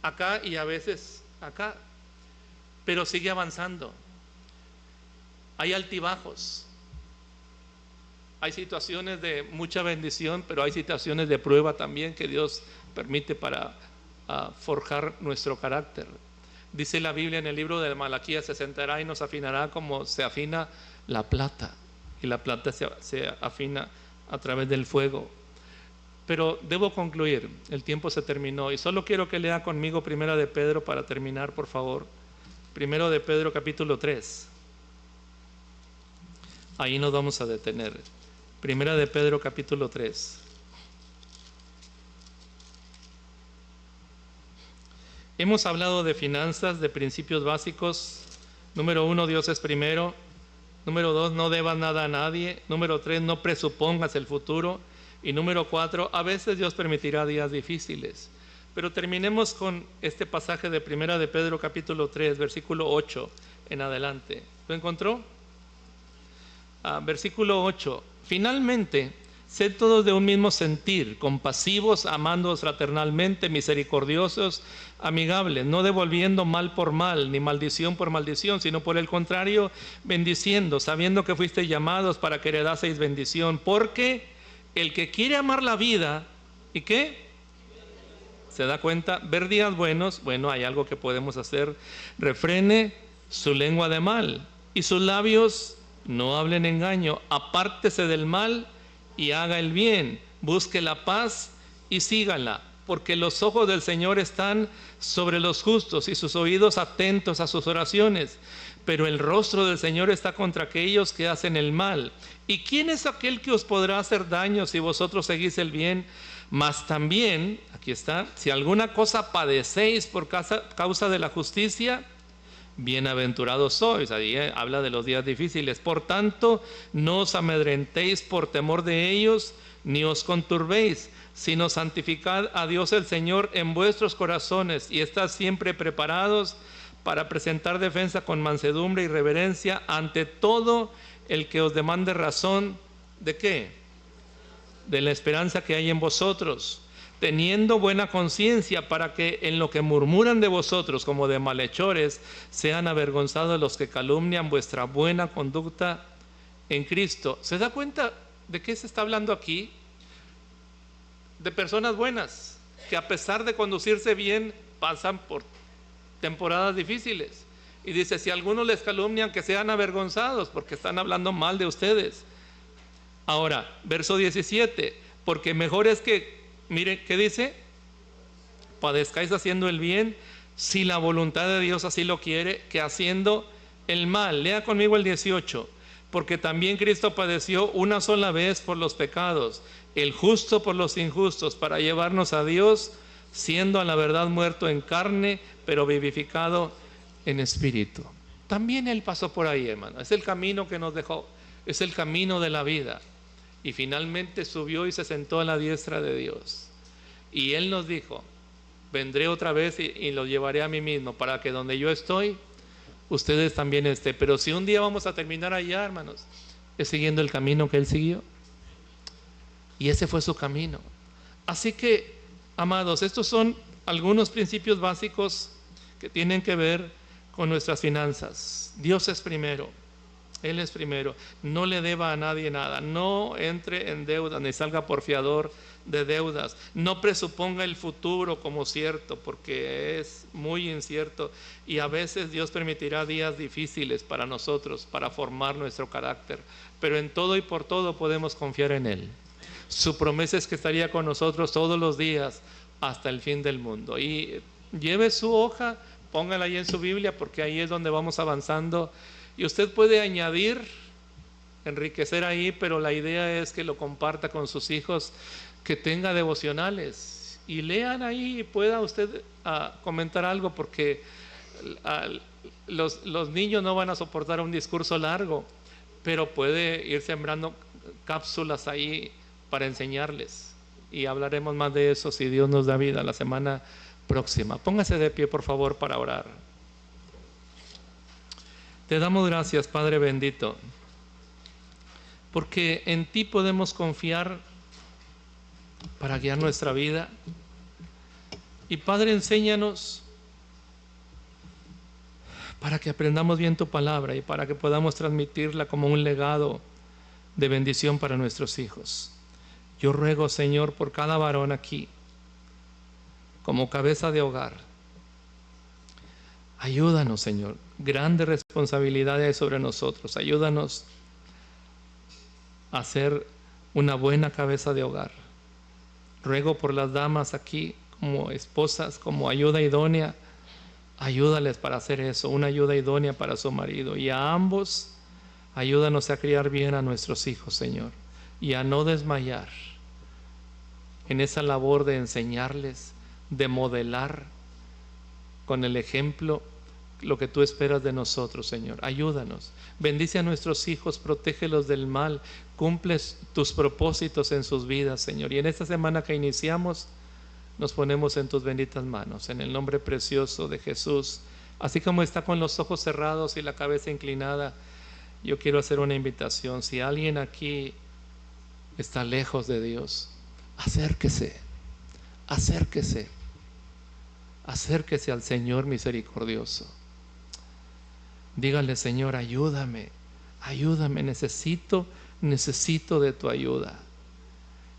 acá y a veces acá, pero sigue avanzando. Hay altibajos, hay situaciones de mucha bendición, pero hay situaciones de prueba también que Dios permite para forjar nuestro carácter. Dice la Biblia en el libro de Malaquías: se sentará y nos afinará como se afina la plata, y la plata se afina a través del fuego. Pero debo concluir, el tiempo se terminó, y solo quiero que lea conmigo Primera de Pedro para terminar, por favor. Primero de Pedro, capítulo 3. Ahí nos vamos a detener. Primera de Pedro, capítulo 3. Hemos hablado de finanzas, de principios básicos. Número 1, Dios es primero. Número 2, no debas nada a nadie. Número 3, no presupongas el futuro. Y número 4, a veces Dios permitirá días difíciles. Pero terminemos con este pasaje de Primera de Pedro, capítulo 3, versículo 8 en adelante. ¿Lo encontró? Versículo 8. Finalmente, sed todos de un mismo sentir, compasivos, amándoos fraternalmente, misericordiosos, amigables, no devolviendo mal por mal, ni maldición por maldición, sino por el contrario, bendiciendo, sabiendo que fuisteis llamados para que heredaseis bendición. Porque el que quiere amar la vida, ¿y qué? ¿Se da cuenta? Ver días buenos. Bueno, hay algo que podemos hacer. Refrene su lengua de mal, y sus labios no hablen engaño. Apártese del mal y haga el bien, busque la paz y sígala, porque los ojos del Señor están sobre los justos y sus oídos atentos a sus oraciones, pero el rostro del Señor está contra aquellos que hacen el mal. ¿Y quién es aquel que os podrá hacer daño si vosotros seguís el bien? Mas también, aquí está, si alguna cosa padecéis por causa de la justicia, bienaventurados sois. Ahí habla de los días difíciles. Por tanto, no os amedrentéis por temor de ellos, ni os conturbéis, sino santificad a Dios el Señor en vuestros corazones, y estad siempre preparados para presentar defensa con mansedumbre y reverencia ante todo el que os demande razón ¿De qué? De la esperanza que hay en vosotros, teniendo buena conciencia, para que en lo que murmuran de vosotros como de malhechores sean avergonzados los que calumnian vuestra buena conducta en Cristo. ¿Se da cuenta de qué se está hablando aquí? De personas buenas, que a pesar de conducirse bien, pasan por temporadas difíciles. Y dice, si algunos les calumnian, que sean avergonzados, porque están hablando mal de ustedes. Ahora, verso 17, porque mejor es que, mire, ¿qué dice? Padezcáis haciendo el bien, si la voluntad de Dios así lo quiere, que haciendo el mal. Lea conmigo el 18. Porque también Cristo padeció una sola vez por los pecados, el justo por los injustos, para llevarnos a Dios, siendo a la verdad muerto en carne, pero vivificado en espíritu. También Él pasó por ahí, hermano. Es el camino que nos dejó, es el camino de la vida. Y finalmente subió y se sentó a la diestra de Dios. Y Él nos dijo, vendré otra vez y los llevaré a mí mismo, para que donde yo estoy, ustedes también estén. Pero si un día vamos a terminar allá, hermanos, es siguiendo el camino que Él siguió. Y ese fue su camino. Así que, amados, estos son algunos principios básicos que tienen que ver con nuestras finanzas. Dios es primero. Él es primero. No le deba a nadie nada. No entre en deuda ni salga por fiador de deudas. No presuponga el futuro como cierto, porque es muy incierto. Y a veces Dios permitirá días difíciles para nosotros, para formar nuestro carácter. Pero en todo y por todo podemos confiar en Él. Su promesa es que estaría con nosotros todos los días hasta el fin del mundo. Y lleve su hoja, póngala ahí en su Biblia, porque ahí es donde vamos avanzando. Y usted puede añadir, enriquecer ahí, pero la idea es que lo comparta con sus hijos, que tenga devocionales y lean ahí y pueda usted comentar algo, porque los niños no van a soportar un discurso largo, pero puede ir sembrando cápsulas ahí para enseñarles. Y hablaremos más de eso si Dios nos da vida la semana próxima. Póngase de pie, por favor, para orar. Te damos gracias, Padre bendito, porque en ti podemos confiar para guiar nuestra vida. Y Padre, enséñanos para que aprendamos bien tu palabra y para que podamos transmitirla como un legado de bendición para nuestros hijos. Yo ruego, Señor, por cada varón aquí, como cabeza de hogar. Ayúdanos, Señor. Grandes responsabilidades sobre nosotros. Ayúdanos a ser una buena cabeza de hogar. Ruego por las damas aquí, como esposas, como ayuda idónea. Ayúdales para hacer eso, una ayuda idónea para su marido. Y a ambos, ayúdanos a criar bien a nuestros hijos, Señor. Y a no desmayar en esa labor de enseñarles, de modelar con el ejemplo lo que tú esperas de nosotros, Señor. Ayúdanos. Bendice a nuestros hijos, protégelos del mal. Cumples tus propósitos en sus vidas, Señor. Y en esta semana que iniciamos, nos ponemos en tus benditas manos, en el nombre precioso de Jesús. Así como está con los ojos cerrados y la cabeza inclinada, yo quiero hacer una invitación. Si alguien aquí está lejos de Dios, acérquese, acérquese, acérquese al Señor misericordioso. Dígale: Señor, ayúdame, ayúdame, necesito de tu ayuda.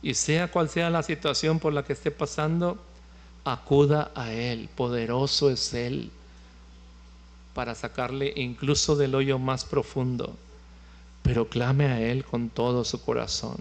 Y sea cual sea la situación por la que esté pasando, acuda a Él. Poderoso es Él para sacarle incluso del hoyo más profundo. Pero clame a Él con todo su corazón.